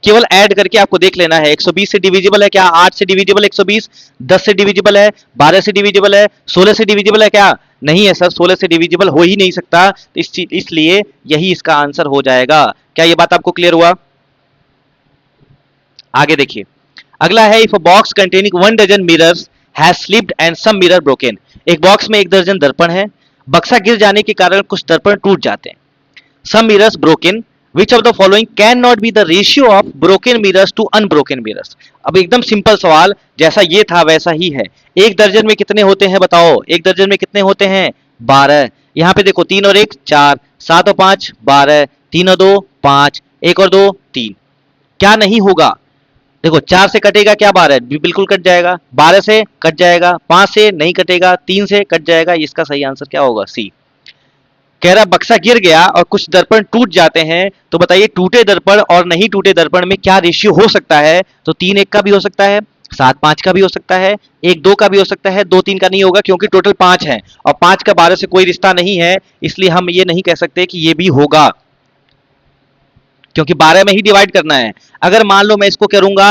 S1: केवल ऐड करके आपको देख लेना है, 120 से डिविजिबल है क्या, 8 से डिविजिबल 120, 10 से डिविजिबल है, 12 से डिविजिबल है, 16 से डिविजिबल है क्या, नहीं है सर, 16 से डिविजिबल हो ही नहीं सकता, तो इसलिए यही इसका आंसर हो जाएगा। क्या ये बात आपको क्लियर हुआ? आगे देखिए, अगला है, if a box containing 1 dozen mirrors has slipped and some mirror broken. एक बॉक्स में 1 दर्जन दर्पण है, बक्सा गिर जाने के कारण कुछ दर्पण टूट जाते हैं। Some mirrors broken, which of the following can not be the ratio of broken mirrors to unbroken mirrors. अब एकदम सिंपल सवाल, जैसा ये था वैसा ही है। एक दर्जन में कितने होते हैं बताओ, एक दर्जन में कितने होते हैं, 12। यहाँ पे देखो 3 और 1 4, 7 और 5 12, 3 और 2 5, 1 और 2 3। क्या नहीं होगा, देखो 4 से कटेगा क्या, 12 बिल्कुल कट जाएगा, 12 से कट जाएगा, 5 से नहीं कटेगा, 3 से कट जाएगा, इसका सही आंसर क्या होगा, सी। कह रहा बक्सा गिर गया और कुछ दर्पण टूट जाते हैं, तो बताइए टूटे दर्पण और नहीं टूटे दर्पण में क्या रेशियो हो सकता है, तो 3 1 का भी हो सकता है, 7 5 का भी हो सकता है, 1 2 का भी हो सकता है, 2 3 का नहीं होगा, क्योंकि टोटल 5 है और 5 का 12 से कोई रिश्ता नहीं है, इसलिए हम ये नहीं कह सकते कि ये भी होगा, क्योंकि 12 में ही डिवाइड करना है। अगर मान लो मैं इसको करूंगा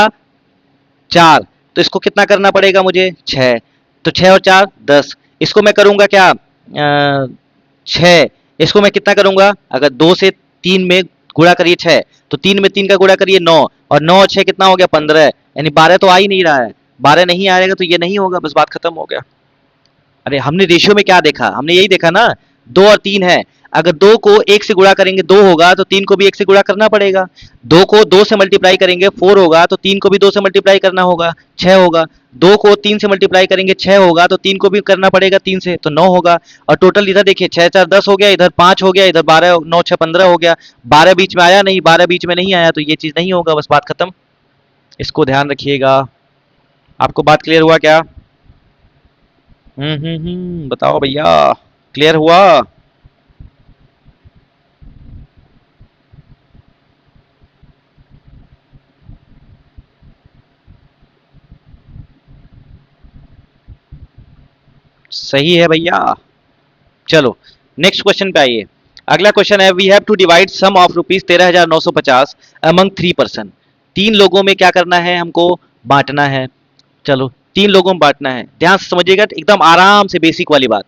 S1: 4, तो इसको कितना करना पड़ेगा मुझे, 6, तो 6 और 4 10, इसको मैं करूंगा क्या, 6, इसको मैं कितना करूंगा, अगर 2 से 3 में गुणा करिए 6, तो 3 में 3 का गुणा करिए 9, और 9 और 6 कितना हो गया, 15, यानी 12 तो आ ही नहीं रहा है, 12 नहीं आएगा तो ये नहीं होगा, बस बात खत्म हो गया। अरे हमने रेशियो में क्या देखा, हमने यही देखा ना, 2 और 3 है, अगर 2 को 1 से गुणा करेंगे 2 होगा, तो 3 को भी 1 से गुणा करना पड़ेगा, 2 को 2 से मल्टीप्लाई करेंगे 4 होगा, तो 3 को भी 2 से मल्टीप्लाई करना होगा, 6 होगा, 2 को 3 से मल्टीप्लाई करेंगे 6 होगा, तो 3 को भी करना पड़ेगा 3 से, तो 9 होगा। और टोटल इधर देखिए 6 4 10 हो गया, इधर 5 हो गया, इधर 12 9 6 15 हो गया, 12 बीच में आया नहीं, 12 बीच में नहीं आया, तो ये चीज नहीं होगा, बस बात खत्म। इसको ध्यान रखिएगा। आपको बात क्लियर हुआ क्या? बताओ भैया, क्लियर हुआ? सही है भैया। चलो नेक्स्ट क्वेश्चन पे आइए। अगला क्वेश्चन है, we have to divide sum of rupees 13,950 among 3 person. 3 लोगों में क्या करना है, हमको बांटना है। चलो 3 लोगों में बांटना है, ध्यान से समझिएगा, एकदम आराम से बेसिक वाली बात।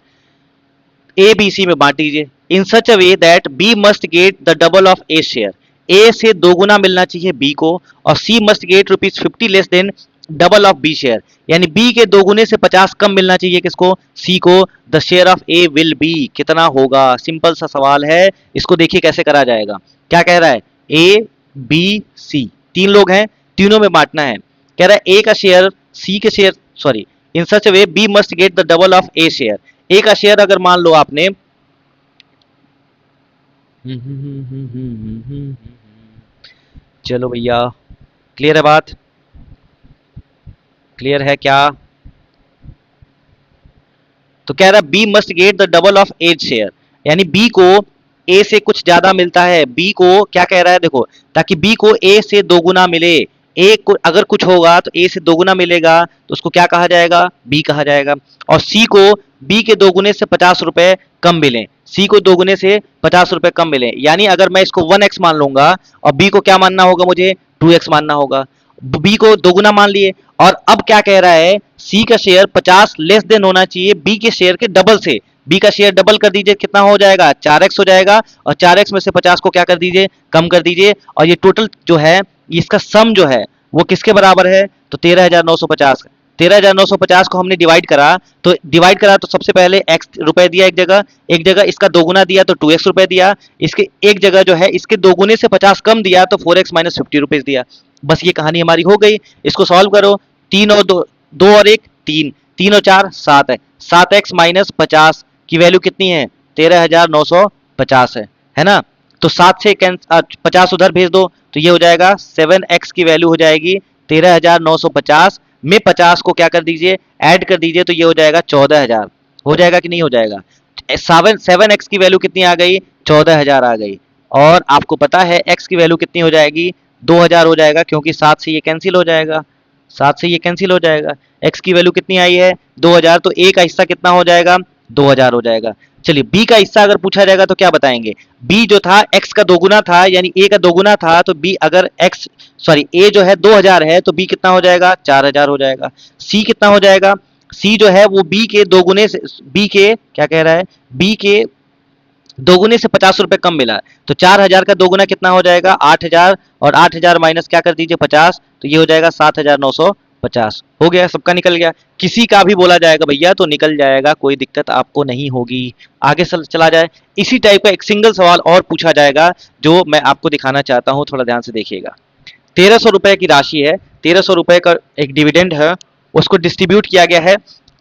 S1: ए बी सी में बांट दीजिए in such a way that B must get the double of A share. A से 2 गुना मिलना चाहिए बी को, और C must get ₹50 less than double of B share, यानी बी के 2 गुने से 50 कम मिलना चाहिए किसको, सी को। The share of A will be, कितना होगा, सिंपल सा सवाल है, इसको देखिए कैसे करा जाएगा। क्या कह रहा है, ए बी सी 3 लोग हैं, तीनों में बांटना है। कह रहा है ए का शेयर सी के share, sorry, in such a way B must get the double of A share. A का शेयर अगर मान लो आपने, चलो भैया, क्लियर है बात, क्लियर है क्या? तो कह रहा है B must get the double of A share, यानी बी को ए से कुछ ज्यादा मिलता है, बी को क्या कह रहा है देखो, ताकि बी को ए से 2 गुना मिले, ए को अगर कुछ होगा तो ए से 2 गुना मिलेगा, तो उसको क्या कहा जाएगा, बी कहा जाएगा। और सी को बी के 2 गुने से 50 रुपए कम मिले, सी को 2 गुने से 50 रुपए कम मिले, यानी अगर मैं इसको 1x मान लूंगा और बी को क्या मानना होगा, मुझे 2x मानना होगा। बी को 2 गुना मान लिए, और अब क्या कह रहा है, सी का शेयर 50 लेस देन होना चाहिए बी के शेयर के डबल से। बी का शेयर डबल कर दीजिए, कितना हो जाएगा, 4x हो जाएगा, और 4x में से 50 को क्या कर दीजिए, कम कर दीजिए, और ये टोटल जो है इसका सम जो है वो किसके बराबर है, तो 13,950। 13,950 को हमने डिवाइड करा तो सबसे पहले x रुपए दिया, एक जगह इसका दोगुना दिया तो 2x रुपए दिया, इसके एक जगह जो है इसके दोगुने से 50 कम दिया तो 4x माइनस 50 रुपीज दिया। बस ये कहानी हमारी हो गई। इसको सॉल्व करो। 3 और 2 और 1 3, 3 और 4 7 है। 7x माइनस 50 की वैल्यू कितनी है? 13,950 है ना। तो 7 से 50 उधर भेज दो तो ये हो जाएगा 7x की वैल्यू हो जाएगी 13,950 में 50 को क्या कर दीजिए, ऐड कर दीजिए, तो ये हो जाएगा 14,000। हो जाएगा कि नहीं हो जाएगा? 7x की वैल्यू कितनी आ गई? 14,000 आ गई। और आपको पता है x की वैल्यू कितनी हो जाएगी? 2,000 हो जाएगा, क्योंकि 7 से ये कैंसिल हो जाएगा, 7 से ये कैंसिल हो जाएगा। x की वैल्यू कितनी आई है? 2,000। तो a का हिस्सा कितना हो जाएगा? 2,000 हो जाएगा। चलिए b का हिस्सा अगर पूछा जाएगा तो क्या बताएंगे? b जो था x का दोगुना था, यानी a का दोगुना था, तो b अगर a जो है 2,000 है तो b कितना हो जाएगा? 4,000 हो जाएगा। c कितना हो जाएगा? c जो है वो b के दोगुने से, b के क्या कह रहा है, b के दोगुने से 50 रुपए कम मिला, तो 4,000 का दोगुना कितना हो जाएगा? 8,000। और 8,000 माइनस क्या कर दीजिए 50, तो ये हो जाएगा 7,950। हो गया, सबका निकल गया। किसी का भी बोला जाएगा भैया तो निकल जाएगा, कोई दिक्कत आपको नहीं होगी। आगे चला जाए। इसी टाइप का एक सिंगल सवाल और पूछा जाएगा जो मैं आपको दिखाना चाहता हूँ, थोड़ा ध्यान से देखिएगा। 1,300 रुपए की राशि है, 1,300 रुपए का एक डिविडेंड है, उसको डिस्ट्रीब्यूट किया गया है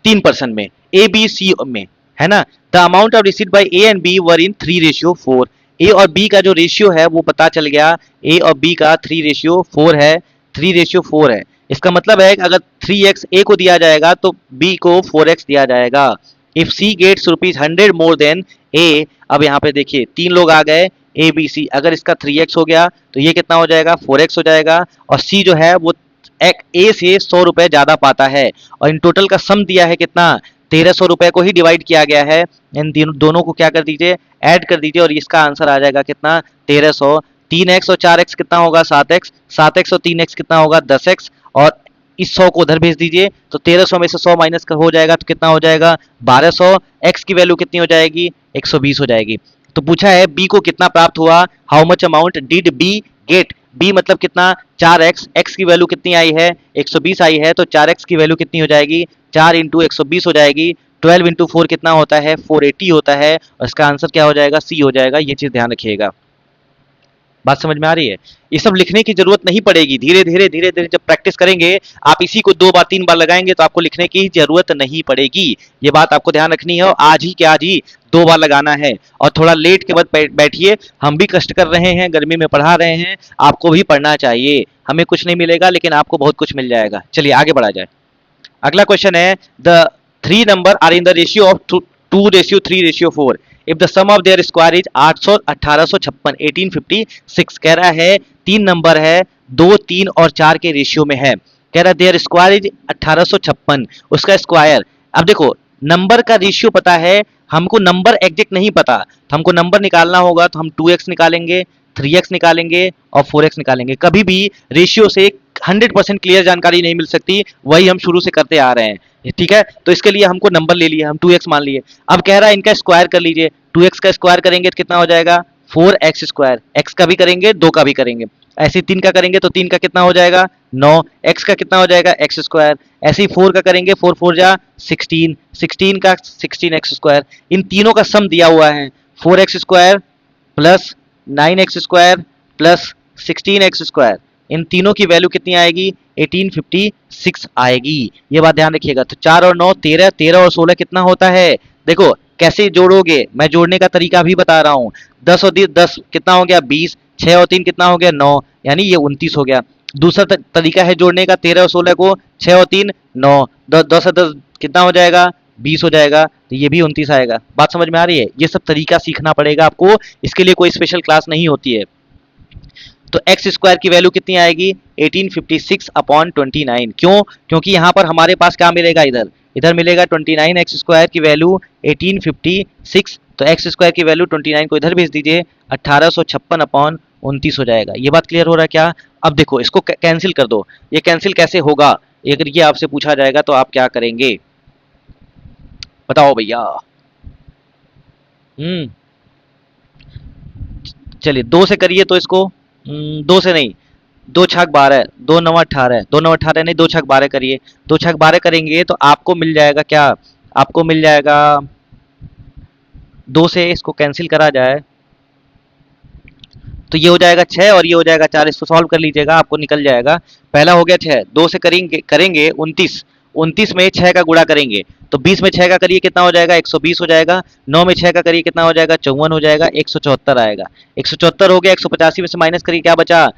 S1: 3% में, ए बी सी में, है ना। The amount of receipt by A and B were in 3:4। A और बी का जो रेशियो है वो पता चल गया, ए और बी का 3:4 है, 3:4 है। इसका मतलब है कि अगर 3x ए को दिया जाएगा तो बी को 4x दिया जाएगा। If C gets ₹100 more than A, अब यहाँ पे देखिए 3 लोग आ गए, ए बी सी, अगर इसका 3x हो गया तो ये कितना हो जाएगा? 4x हो जाएगा। और सी जो है वो ए से 100 रुपए ज्यादा पाता है, और इन टोटल का सम दिया है कितना? 1,300 रुपए को ही डिवाइड किया गया है, इन दोनों को क्या कर दीजिए, ऐड कर दीजिए, और इसका आंसर आ जाएगा कितना? 1,300। 3x और 4x कितना होगा? 7x। 7x और 3x कितना होगा? 10x। और इस 100 को उधर भेज दीजिए तो 1,300 में से 100 माइनस हो जाएगा तो कितना हो जाएगा? 1,200। x की वैल्यू कितनी हो जाएगी? 120 हो जाएगी। तो पूछा है b को कितना प्राप्त हुआ, how much amount did b get. b मतलब कितना? 4x। x की वैल्यू कितनी आई है? 120 आई है, तो 4x की वैल्यू कितनी हो जाएगी? 4 इंटू 120 हो जाएगी। 12 इंटू 4 कितना होता है? 480 होता है, और इसका आंसर क्या हो जाएगा? सी हो जाएगा। ये चीज ध्यान रखिएगा। बात समझ में आ रही है? ये सब लिखने की जरूरत नहीं पड़ेगी, धीरे धीरे जब प्रैक्टिस करेंगे, आप इसी को 2 बार 3 बार लगाएंगे तो आपको लिखने की जरूरत नहीं पड़ेगी। ये बात आपको ध्यान रखनी है, और आज ही के आज ही 2 बार लगाना है। और थोड़ा लेट के बाद बैठिए, हम भी कष्ट कर रहे हैं, गर्मी में पढ़ा रहे हैं, आपको भी पढ़ना चाहिए। हमें कुछ नहीं मिलेगा लेकिन आपको बहुत कुछ मिल जाएगा। चलिए आगे बढ़ा जाए। अगला क्वेश्चन है, the 3 number are in the ratio of 2:3:4 if the sum of their square is 800 1856 1856। कह रहा है 3 नंबर है, 2 3 और 4 के रेशियो में है। कह रहा है देयर स्क्वायर इज 1856, उसका स्क्वायर। अब देखो, नंबर का रेशियो पता है, हमको नंबर एग्जैक्ट नहीं पता, तो हमको नंबर निकालना होगा तो हम 2x निकालेंगे, 3x निकालेंगे और 4x निकालेंगे। कभी भी रेशियो से 100% क्लियर जानकारी नहीं मिल सकती, वही हम शुरू से करते आ रहे हैं, ठीक है। तो इसके लिए हमको नंबर ले लिए, हम 2x मान लिए। अब कह रहा है इनका स्क्वायर कर लीजिए, 2x का स्क्वायर करेंगे तो कितना हो जाएगा? 4x square. x का भी करेंगे, 2 का भी करेंगे। ऐसे ही 3 का करेंगे तो 3 का कितना हो जाएगा? 9। x का कितना हो जाएगा? x square. ऐसे ही 4 का करेंगे, 4 4 जा 16, 16 का 16x स्क्वायर। इन तीनों का सम दिया हुआ है, 4x square plus 9x square plus 16x square. इन तीनों की वैल्यू कितनी आएगी? 1856 आएगी। ये बात ध्यान रखिएगा। तो 4 और 9 13, 13 और 16 कितना होता है? देखो कैसे जोड़ोगे, मैं जोड़ने का तरीका भी बता रहा हूँ। 10 और 10 कितना हो गया? 20। 6 और 3 कितना हो गया? 9, यानी ये 29 हो गया। दूसरा तरीका है जोड़ने का, 13 और 16 को, 6 और 3 9, 10 और 10 कितना हो जाएगा? 20 हो जाएगा, तो ये भी 29 आएगा। बात समझ में आ रही है? ये सब तरीका सीखना पड़ेगा आपको, इसके लिए कोई स्पेशल क्लास नहीं होती है। तो एक्स स्क्वायर की वैल्यू कितनी आएगी? 1856/29। क्यों? क्योंकि यहाँ पर हमारे पास क्या मिलेगा? इधर इधर मिलेगा 29, एक्स स्क्वायर की वैल्यू 1856, तो एक्स स्क्वायर की वैल्यू 29 को इधर भेज दीजिए, 1856/29 हो जाएगा। ये बात क्लियर हो रहा है क्या? अब देखो इसको कैंसिल कर दो। ये कैंसिल कैसे होगा, अगर ये आपसे पूछा जाएगा तो आप क्या करेंगे? बताओ भैया। चलिए 2 से करिए तो इसको, 2 से नहीं, दो छक 12, दो नवा 18, दो नवा 18 नहीं, दो छक 12 करिए। दो छक 12 करेंगे तो आपको मिल जाएगा क्या, आपको मिल जाएगा, दो से इसको कैंसिल करा जाए तो ये हो जाएगा 6 और ये हो जाएगा 4, इसको सॉल्व कर लीजिएगा, आपको निकल जाएगा। पहला हो गया 6, दो से करेंगे करेंगे 29, 29 में 6 का गुणा करेंगे तो 20 में 6 का करिए कितना हो जाएगा, 120 हो जाएगा। 9 में 6 का करिए कितना हो जाएगा, 54 हो जाएगा। 174 आएगा, 174 हो गया। 185 में से माइनस करिए, क्या बचा,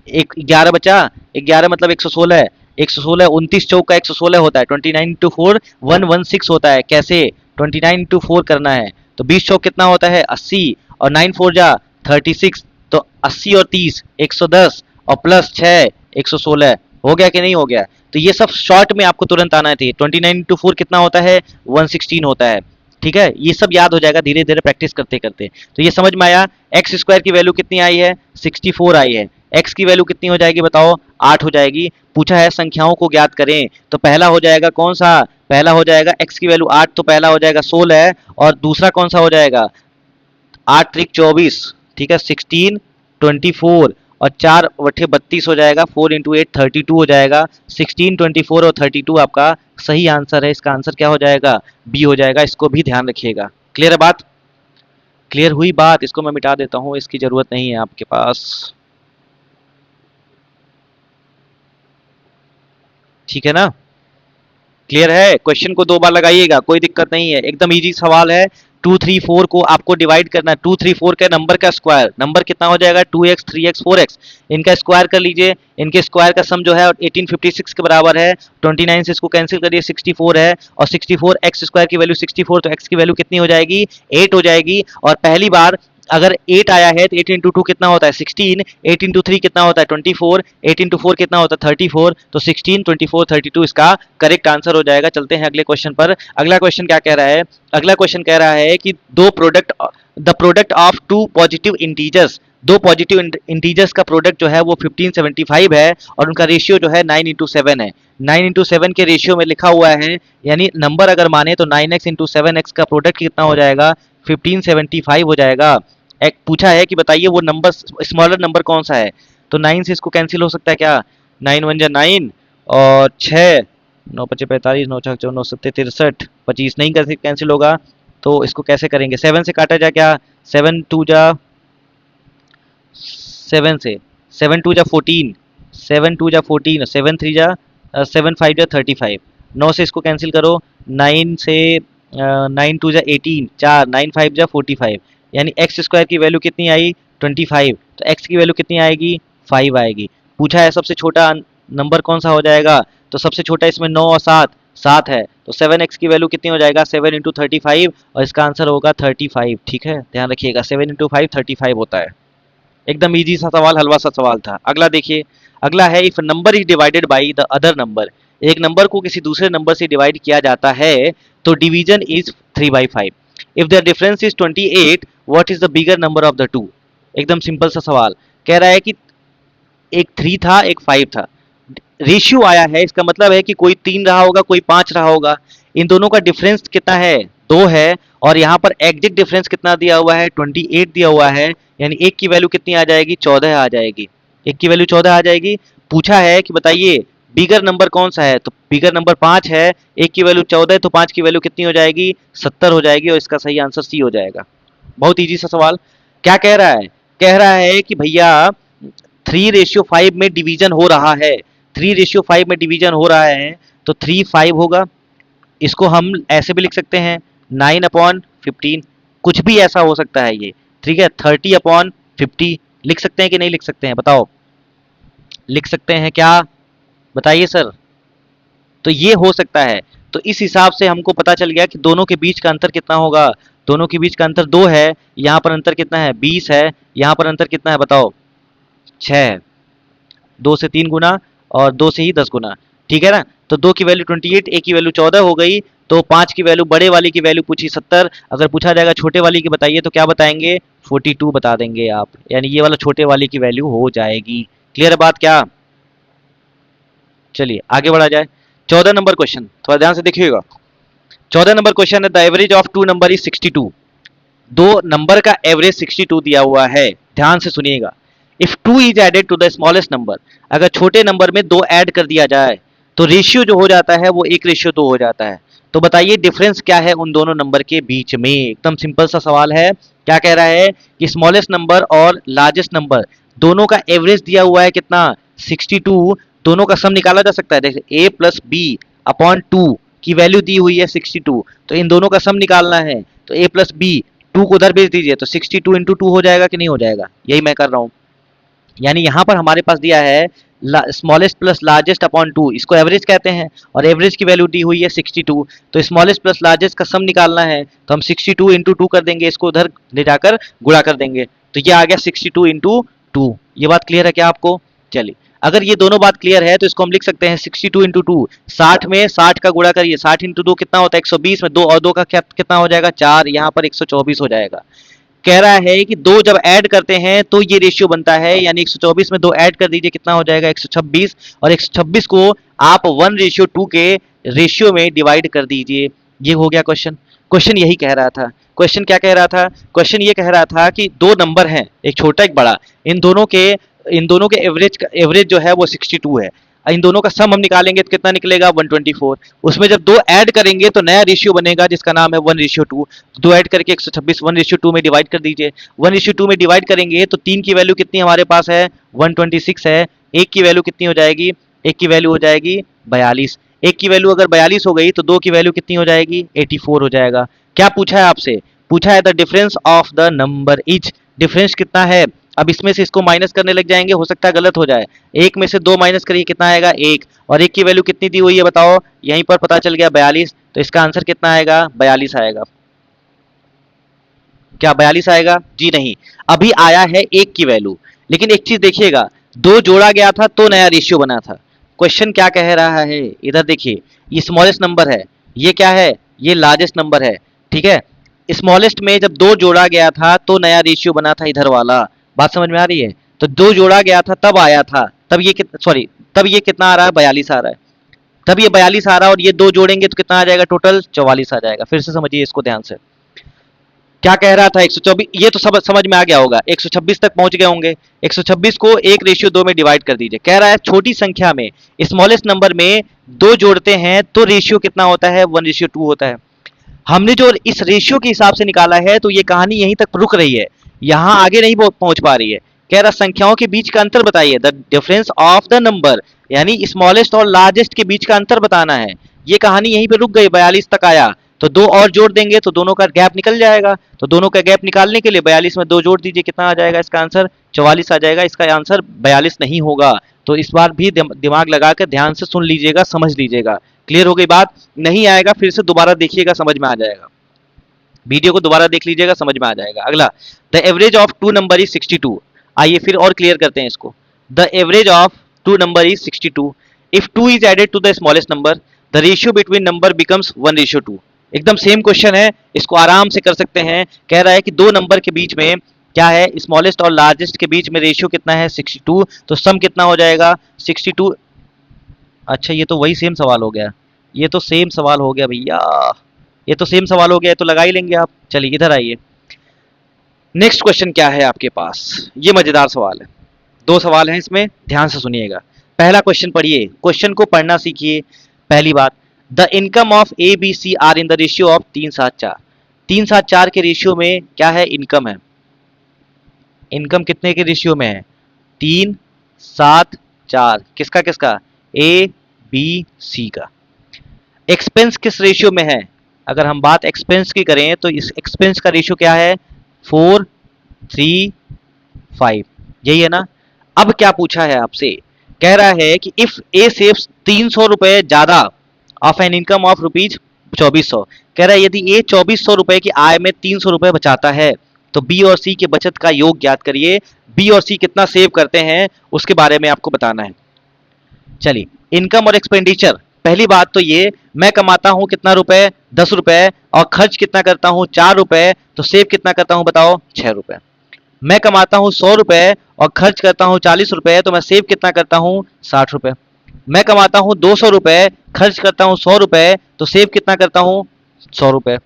S1: एक 11 बचा। 11 मतलब 116, 116 29 चौक का 116 होता है, 29 इंटू 4 116 होता है। कैसे, 29 इंटू 4 करना है तो 20 चौक कितना होता है, 80, और 9 4 जा 36, तो 80 और 30 110, और प्लस 6 116। हो गया कि नहीं हो गया। तो ये सब शॉर्ट में आपको तुरंत आना चाहिए। 29 इंटू 4 कितना होता है, 116 होता है। ठीक है, ये सब याद हो जाएगा धीरे धीरे प्रैक्टिस करते करते। तो ये समझ में आया। एक्स स्क्वायर की वैल्यू कितनी आई है, 64 आई है। एक्स की वैल्यू कितनी हो जाएगी बताओ, 8 हो जाएगी। पूछा है संख्याओं को ज्ञात करें, तो पहला हो जाएगा कौन सा, पहला हो जाएगा एक्स की वैल्यू 8, तो पहला हो जाएगा 16, और दूसरा कौन सा हो जाएगा, 8 त्रिक 24, ठीक है, 16 24, और 4 बटे 32 हो जाएगा, 4 इंटू 8 32 हो जाएगा। 16 24 और 32 आपका सही आंसर है। इसका आंसर क्या हो जाएगा, बी हो जाएगा। इसको भी ध्यान रखिएगा। क्लियर है बात, क्लियर हुई बात। इसको मैं मिटा देता हूँ, इसकी जरूरत नहीं है आपके पास। ठीक है ना, क्लियर है। क्वेश्चन को दो बार लगाइएगा, कोई दिक्कत नहीं है, एकदम इजी सवाल है। 2 3 4 को आपको डिवाइड करना है। 2 3 4 के नंबर का स्क्वायर, नंबर कितना हो जाएगा, 2x 3x 4x, इनका स्क्वायर कर लीजिए। इनके स्क्वायर का सम जो है 1856 के बराबर है। 29 से इसको कैंसिल करिए, 64 है, और 64 एक्स स्क्वायर की वैल्यू 64, तो एक्स की वैल्यू कितनी हो जाएगी, 8 हो जाएगी। और पहली बार अगर 8 आया है तो 8 इंटू 2 कितना होता है, 16, 8 इंटू 3 कितना होता है, 24, 8 इंटू 4 कितना होता है, 34, तो 16 24 32 इसका करेक्ट आंसर हो जाएगा। चलते हैं अगले क्वेश्चन पर। अगला क्वेश्चन क्या कह रहा है, अगला क्वेश्चन कह रहा है कि the product of two positive integers, दो पॉजिटिव इंटीजर्स का प्रोडक्ट जो है वो 1575 है, और उनका रेशियो जो है 9:7 है। 9:7 के रेशियो में लिखा हुआ है, यानी नंबर अगर माने तो 9x इंटू 7x का प्रोडक्ट कितना हो जाएगा, 1575 हो जाएगा। एक पूछा है कि बताइए वो नंबर, स्मॉलर नंबर कौन सा है। तो 9 से इसको कैंसिल हो सकता है क्या, 9 1 जा 9, और 6 9 5 45, 9 6 9 7 63, 25 नहीं कैसे कैंसिल होगा। तो इसको कैसे करेंगे, 7 से काटा जाए क्या, 7 2 जा 7 से, 7 2 जा 14, 7 2 जा 14, 7 3 जा 7 5 जा 35, 9 से इसको कैंसिल करो, 9 से 9 2 जा 18, 4 9 5 जा 45, यानी एक्स स्क्वायर की वैल्यू कितनी आई, 25। तो एक्स की वैल्यू कितनी आएगी, 5 आएगी। पूछा है सबसे छोटा नंबर कौन सा हो जाएगा, तो सबसे छोटा इसमें 9 और 7, 7 है, तो 7x की वैल्यू कितनी हो जाएगा, 7 इंटू 35, और इसका आंसर होगा 35। ठीक है, ध्यान रखिएगा, 7 इंटू 5 35 होता है। एकदम इजी सा सवाल, हलवा सा सवाल था। अगला देखिए, अगला है if number is divided by the other number, एक नंबर को किसी दूसरे नंबर से डिवाइड किया जाता है तो division is 3/5। If the difference is 28, what is the bigger number of the two. एकदम सिंपल सा सवाल, कह रहा है कि एक 3 था एक 5 था, रेशियो आया है, इसका मतलब है कि कोई 3 रहा होगा कोई 5 रहा होगा। इन दोनों का डिफरेंस कितना है, 2 है, और यहाँ पर एग्जैक्ट डिफरेंस कितना दिया हुआ है, 28 दिया हुआ है, यानी एक की वैल्यू कितनी आ जाएगी, 14 आ जाएगी। एक की वैल्यू 14 आ जाएगी। पूछा है कि बताइए बिगर नंबर कौन सा है, तो बिगर नंबर 5 है, एक की वैल्यू 14 है, तो 5 की वैल्यू कितनी हो जाएगी, 70 हो जाएगी, और इसका सही आंसर सी हो जाएगा। बहुत इजी सा सवाल। क्या कह रहा है, कह रहा है कि भैया 3:5 में डिवीजन हो रहा है, 3:5 में डिवीजन हो रहा है, तो 3 5 होगा। इसको हम ऐसे भी लिख सकते हैं 9/15, कुछ भी ऐसा हो सकता है ये। ठीक है, 30/50 लिख सकते हैं कि नहीं लिख सकते हैं बताओ, लिख सकते हैं क्या, बताइए सर। तो ये हो सकता है। तो इस हिसाब से हमको पता चल गया कि दोनों के बीच का अंतर कितना होगा, दोनों के बीच का अंतर 2 है, यहाँ पर अंतर कितना है 20 है, यहाँ पर अंतर कितना है बताओ 6 है। 2 से 3 गुना, और 2 से ही 10 गुना। ठीक है ना, तो 2 की वैल्यू 28, एक की वैल्यू 14 हो गई, तो 5 की वैल्यू, बड़े वाली की वैल्यू पूछी 70, अगर पूछा जाएगा छोटे वाली की बताइए तो क्या बताएंगे, 42 बता देंगे आप, यानी ये वाला छोटे वाली की वैल्यू हो जाएगी। क्लियर है बात क्या, चलिए आगे बढ़ा जाए। 14 नंबर क्वेश्चन थोड़ा ध्यान से देखिएगा। 14 नंबर क्वेश्चन है, the average of two number is 62। दो नंबर का एवरेज 62 दिया हुआ है, ध्यान से सुनिएगा। If 2 is added to the smallest number, अगर छोटे नंबर में 2 ऐड कर दिया जाए तो रेशियो जो हो जाता है वो 1:2 हो जाता है। तो बताइए डिफरेंस क्या है उन दोनों नंबर के बीच में। एकदम सिंपल सा सवाल है। क्या कह रहा है कि स्मॉलेस्ट नंबर और लार्जेस्ट नंबर दोनों का एवरेज दिया हुआ है कितना, 62। दोनों का सम निकाला जा सकता है। देखिए a प्लस बी अपॉन 2 की वैल्यू दी हुई है 62, तो इन दोनों का सम निकालना है। तो a प्लस बी, 2 को उधर भेज दीजिए तो 62 इंटू 2 हो जाएगा कि नहीं हो जाएगा, यही मैं कर रहा हूँ। यानी यहाँ पर हमारे पास दिया है स्मॉलेस्ट प्लस लार्जेस्ट अपॉन 2, इसको एवरेज कहते हैं, और एवरेज की वैल्यू दी हुई है 62। तो स्मॉलेस्ट प्लस लार्जेस्ट का सम निकालना है, तो हम 62 इंटू 2 कर देंगे, इसको उधर ले जाकर गुणा कर देंगे, तो ये आ गया 62 इंटू 2। ये बात क्लियर है क्या आपको? चलिए, अगर ये दोनों बात क्लियर है तो इसको हम लिख सकते हैं 62 इंटू 2, 60 में 60 का गुणा करिए, 60 इंटू 2 कितना होता है 120, में 2 और 2 का क्या कितना हो जाएगा 4, यहाँ पर 124 हो जाएगा। कह रहा है कि दो जब ऐड करते हैं तो ये रेशियो बनता है, यानी 124 में 2 ऐड कर दीजिए कितना हो जाएगा 126, और 126 को आप 1:2 के रेशियो में डिवाइड कर दीजिए। ये हो गया क्वेश्चन। क्वेश्चन यही कह रहा था। क्वेश्चन क्या कह रहा था? क्वेश्चन ये कह रहा था कि दो नंबर हैं, एक छोटा एक बड़ा, इन दोनों के एवरेज जो है वो 62 है। इन दोनों का सम हम निकालेंगे तो कितना निकलेगा 124। उसमें जब दो ऐड करेंगे तो नया रेशियो बनेगा जिसका नाम है 1:2। दो ऐड करके 126 1:2 में डिवाइड कर दीजिए। 1:2 में डिवाइड करेंगे तो 3 की वैल्यू कितनी हमारे पास है 126 है। एक की वैल्यू कितनी हो जाएगी? एक की वैल्यू हो जाएगी 42। एक की वैल्यू अगर 42 हो गई तो दो की वैल्यू कितनी हो जाएगी 84 हो जाएगा। क्या पूछा है आपसे? पूछा है the difference of the number etch, difference कितना है। अब इसमें से इसको माइनस करने लग जाएंगे, हो सकता है गलत हो जाए। एक में से दो माइनस करिए कितना आएगा 1, और एक की वैल्यू कितनी दी हुई है बताओ, यहीं पर पता चल गया 42। तो इसका आंसर कितना आएगा 42 आएगा। क्या 42 आएगा? जी नहीं, अभी आया है एक की वैल्यू। लेकिन एक चीज देखिएगा, दो जोड़ा गया था तो नया रेशियो बना था। क्वेश्चन क्या कह रहा है इधर देखिए, ये स्मॉलेस्ट नंबर है, ये क्या है, ये लार्जेस्ट नंबर है। ठीक है, स्मॉलेस्ट में जब दो जोड़ा गया था तो नया रेशियो बना था इधर वाला। बात समझ में आ रही है? तो दो जोड़ा गया था तब आया था, तब ये सॉरी, तब ये कितना आ रहा है 42 आ रहा है। तब ये 42 आ रहा है और ये दो जोड़ेंगे तो कितना आ जाएगा टोटल 44 आ जाएगा। फिर से समझिए इसको ध्यान से। क्या कह रहा था 124, ये तो सब समझ में आ गया होगा, 126 तक पहुंच गए होंगे। 126 को 1:2 में डिवाइड कर दीजिए। कह रहा है छोटी संख्या में स्मॉलेस्ट नंबर में दो जोड़ते हैं तो रेशियो कितना होता है 1:2 होता है। हमने जो इस रेशियो के हिसाब से निकाला है तो ये कहानी यहीं तक रुक रही है, यहां आगे नहीं पहुंच पा रही है। कह रहा संख्याओं के बीच का अंतर बताइए, the difference of the number, यानी स्मॉलेस्ट और लार्जेस्ट के बीच का अंतर बताना है। ये कहानी यहीं पे रुक गई, 42 तक आया, तो दो और जोड़ देंगे तो दोनों का गैप निकल जाएगा। तो दोनों का गैप निकालने के लिए 42 में दो जोड़ दीजिए, कितना आ जाएगा इसका आंसर 44 आ जाएगा। इसका आंसर 42 नहीं होगा। तो इस बार भी दिमाग लगाकर ध्यान से सुन लीजिएगा, समझ लीजिएगा। क्लियर हो गई बात? नहीं आएगा फिर से दोबारा देखिएगा, समझ में आ जाएगा। वीडियो को दोबारा देख लीजिएगा, समझ में आ जाएगा। अगला, the average of two number is 62। आइए फिर और क्लियर करते हैं इसको। The average of two number is 62। If 2 is added to the smallest number, the ratio between number becomes 1:2। एकदम सेम क्वेश्चन है, इसको आराम से कर सकते हैं। कह रहा है कि दो नंबर के बीच में क्या है, स्मॉलेस्ट और लार्जेस्ट के बीच में रेशियो कितना है 62, तो सम कितना हो जाएगा 62। अच्छा, ये तो वही सेम सवाल हो गया, ये तो सेम सवाल हो गया भैया, ये तो सेम सवाल हो गया, तो लगा ही लेंगे आप। चलिए इधर आइए, नेक्स्ट क्वेश्चन क्या है आपके पास, ये मजेदार सवाल है। दो सवाल हैं इसमें, ध्यान से सुनिएगा। पहला क्वेश्चन पढ़िए, क्वेश्चन को पढ़ना सीखिए। पहली बात, the income of A B C are in the ratio of 3-7-4। 3-7-4 के रेशियो में क्या है, इनकम है। इनकम कितने के रेशियो में है 3-7-4, किसका किसका, ए बी सी का। एक्सपेंस किस रेशियो में है, अगर हम बात एक्सपेंस की करें तो इस एक्सपेंस का रेशियो क्या है 4-3-5, यही है ना। अब क्या पूछा है आपसे, कह रहा है कि इफ ए सेव्स 300 रुपए ज्यादा of an income of rupees 2400। कह रहा है यदि ए 2400 रुपए की आय में 300 रुपए बचाता है तो बी और सी के बचत का योग ज्ञात करिए। बी और सी कितना सेव करते हैं उसके बारे में आपको बताना है। चलिए, इनकम और एक्सपेंडिचर, पहली बात तो ये, मैं कमाता हूं कितना रुपए 10 रुपए, और खर्च कितना करता हूं 4 रुपए, तो सेव कितना करता हूं बताओ 6 रुपए। मैं कमाता हूं 100 रुपए और खर्च करता हूं 40 रुपए, तो मैं सेव कितना करता हूं 60 रुपए। मैं कमाता हूं 200 रुपए, खर्च करता हूं 100 रुपए, तो सेव कितना करता हूं 100 रुपए।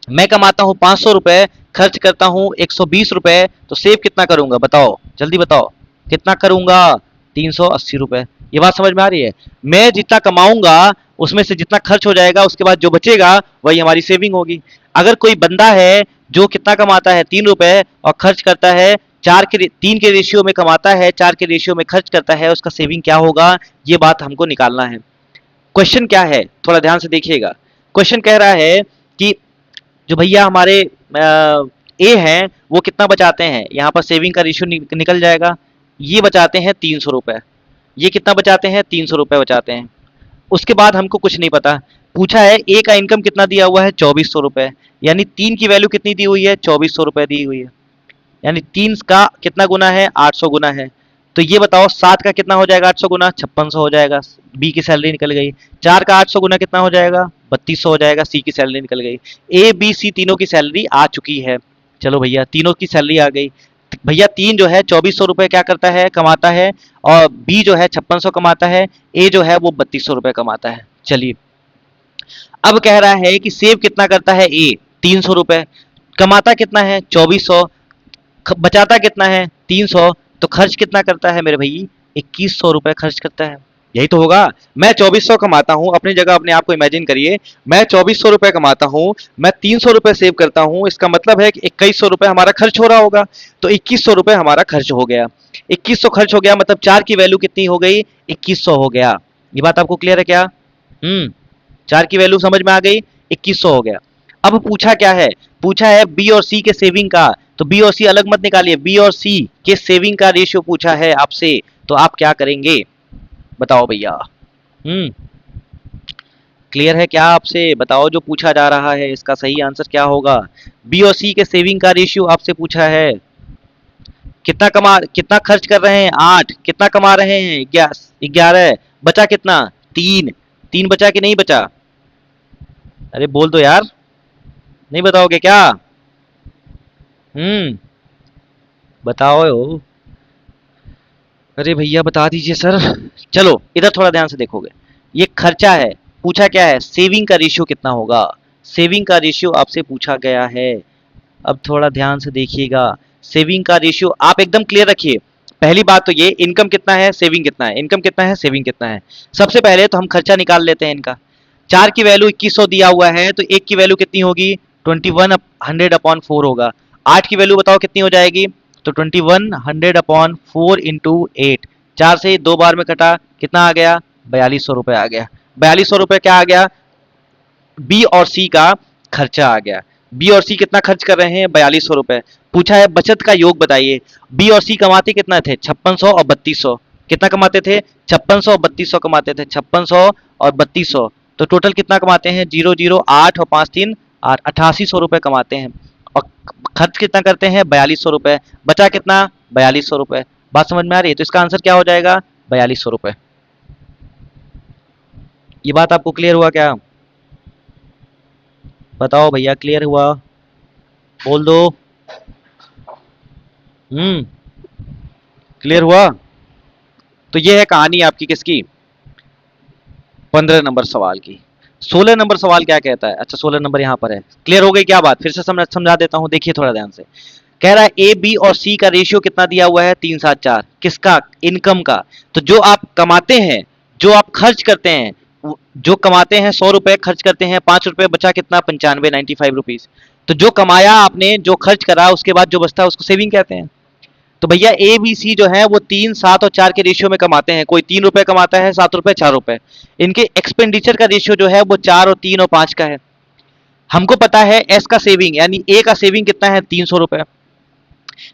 S1: मैं कमाता हूँ 500 रुपए, खर्च करता हूँ 120 रुपए, तो सेव कितना करूंगा बताओ, जल्दी बताओ कितना करूंगा, 380 रुपए। ये बात समझ में आ रही है? मैं जितना कमाऊंगा उसमें से जितना खर्च हो जाएगा, उसके बाद जो बचेगा वही हमारी सेविंग होगी। अगर कोई बंदा है जो कितना कमाता है 3 रुपए और खर्च करता है 3 के रेशियो में कमाता है, 4 के रेशियो में खर्च करता है, उसका सेविंग क्या होगा, ये बात हमको निकालना है। क्वेश्चन क्या है, थोड़ा ध्यान से देखिएगा। क्वेश्चन कह रहा है कि जो भैया हमारे ए हैं वो कितना बचाते हैं, यहाँ पर सेविंग का रेशियो निकल जाएगा। ये बचाते हैं 300 रुपए। ये कितना बचाते हैं, 300 रुपए बचाते हैं। उसके बाद हमको कुछ नहीं पता। पूछा है ए का इनकम कितना दिया हुआ है, 2400 रुपए। यानी 3 की वैल्यू कितनी दी हुई है, 2400 रुपए दी हुई है। यानी 3 का कितना गुना है, 800 गुना है। तो ये बताओ 7 का कितना हो जाएगा, 800 गुना 5600 हो जाएगा, बी की सैलरी निकल गई। 4 का 800 गुना कितना हो जाएगा, 3200 हो जाएगा, सी की सैलरी निकल गई। ए बी सी तीनों की सैलरी आ चुकी है। चलो भैया तीनों की सैलरी आ गई। भैया 3 जो है 2400 रुपए क्या करता है, कमाता है, और बी जो है 5600 कमाता है, ए जो है वो 3200 रुपए कमाता है। चलिए अब कह रहा है कि सेव कितना करता है ए, 300 रुपए, कमाता कितना है 2400, बचाता कितना है 300, तो खर्च कितना करता है मेरे भाई, 2100 रुपए खर्च करता है। यही तो होगा। मैं 2400 कमाता हूं, अपनी जगह अपने आप को इमेजिन करिए, मैं 2400 रुपए कमाता हूं, मैं 300 रुपए सेव करता हूं, इसका मतलब है कि 2100 रुपए हमारा खर्च हो रहा होगा। तो 2100 रुपए हमारा खर्च हो गया। 2100 खर्च हो गया मतलब 4 की वैल्यू कितनी हो गई, 2100 हो गया। ये बात आपको क्लियर है क्या? 4 की वैल्यू समझ में आ गई, 2100 हो गया। अब पूछा क्या है, पूछा है बी और सी के सेविंग का। तो बी और सी अलग मत निकालिए, बी और सी के सेविंग का रेशियो पूछा है आपसे, तो आप क्या करेंगे बताओ भैया। हम्म क्लियर है क्या आपसे, बताओ जो पूछा जा रहा है इसका सही आंसर क्या होगा। बी और सी के सेविंग का रेशियो आपसे पूछा है। कितना खर्च कर रहे हैं 8, कितना कमा रहे हैं 11, बचा कितना 3, 3 बचा कि नहीं बचा, अरे बोल दो यार, नहीं बताओगे क्या? हम्म बताओ। अरे भैया बता दीजिए सर। चलो इधर थोड़ा ध्यान से देखोगे, ये खर्चा है, पूछा क्या है सेविंग का रेशियो कितना होगा, सेविंग का रेशियो आपसे पूछा गया है। अब थोड़ा ध्यान से देखिएगा, सेविंग का रेशियो आप एकदम क्लियर रखिए। पहली बात तो ये इनकम कितना है, सेविंग कितना है, इनकम कितना है, सेविंग कितना है। सबसे पहले तो हम खर्चा निकाल लेते हैं इनका। 4 की वैल्यू 2100 दिया हुआ है, तो 1 की वैल्यू कितनी होगी, 2100/4 होगा। 8 की वैल्यू बताओ कितनी हो जाएगी, तो 2100/4 इंटू 8। 4 से 2 बार में कटा, कितना आ गया, 4200 रुपये आ गया। 4200 रुपये क्या आ गया, बी और सी का खर्चा आ गया। बी और सी कितना खर्च कर रहे हैं, 4200 रुपये। पूछा है बचत का योग बताइए। बी और सी कमाते कितना थे, 5600 और 3200। कितना कमाते थे, 5600 और 3200 कमाते थे, 5600 और 3200। तो टोटल कितना कमाते हैं, 008 और 5 3 8, 8800 रुपये कमाते हैं। और खर्च कितना करते हैं, 4200 रुपये। बचा कितना, 4200 रुपये। बात समझ में आ रही है? तो इसका आंसर क्या हो जाएगा, 4200 रुपये। ये बात आपको क्लियर हुआ क्या, बताओ भैया क्लियर हुआ, बोल दो। हम्म क्लियर हुआ? तो ये है कहानी आपकी किसकी, 15 नंबर सवाल की। 16 नंबर सवाल क्या कहता है, अच्छा 16 नंबर यहाँ पर है। क्लियर हो गई क्या बात, फिर से समझा देता हूँ, देखिए थोड़ा ध्यान से। कह रहा है ए बी और सी का रेशियो कितना दिया हुआ है, 3 7 4, किसका, इनकम का। तो जो आप कमाते हैं, जो आप खर्च करते हैं, जो कमाते हैं 100 रुपए, खर्च करते हैं 5 रुपए, बचा कितना, 95 तो जो कमाया आपने, जो खर्च करा, उसके बाद जो बचता है उसको सेविंग कहते हैं। तो भैया ए बी सी जो है वो 3 7 और 4 के रेशियो में कमाते हैं। कोई 3 रुपए कमाता है, 7 रुपए, 4 रुपए। इनके एक्सपेंडिचर का रेशियो जो है वो 4 और 3 और 5 का है। हमको पता है एस का सेविंग, यानी ए का सेविंग कितना है, 300 रुपए।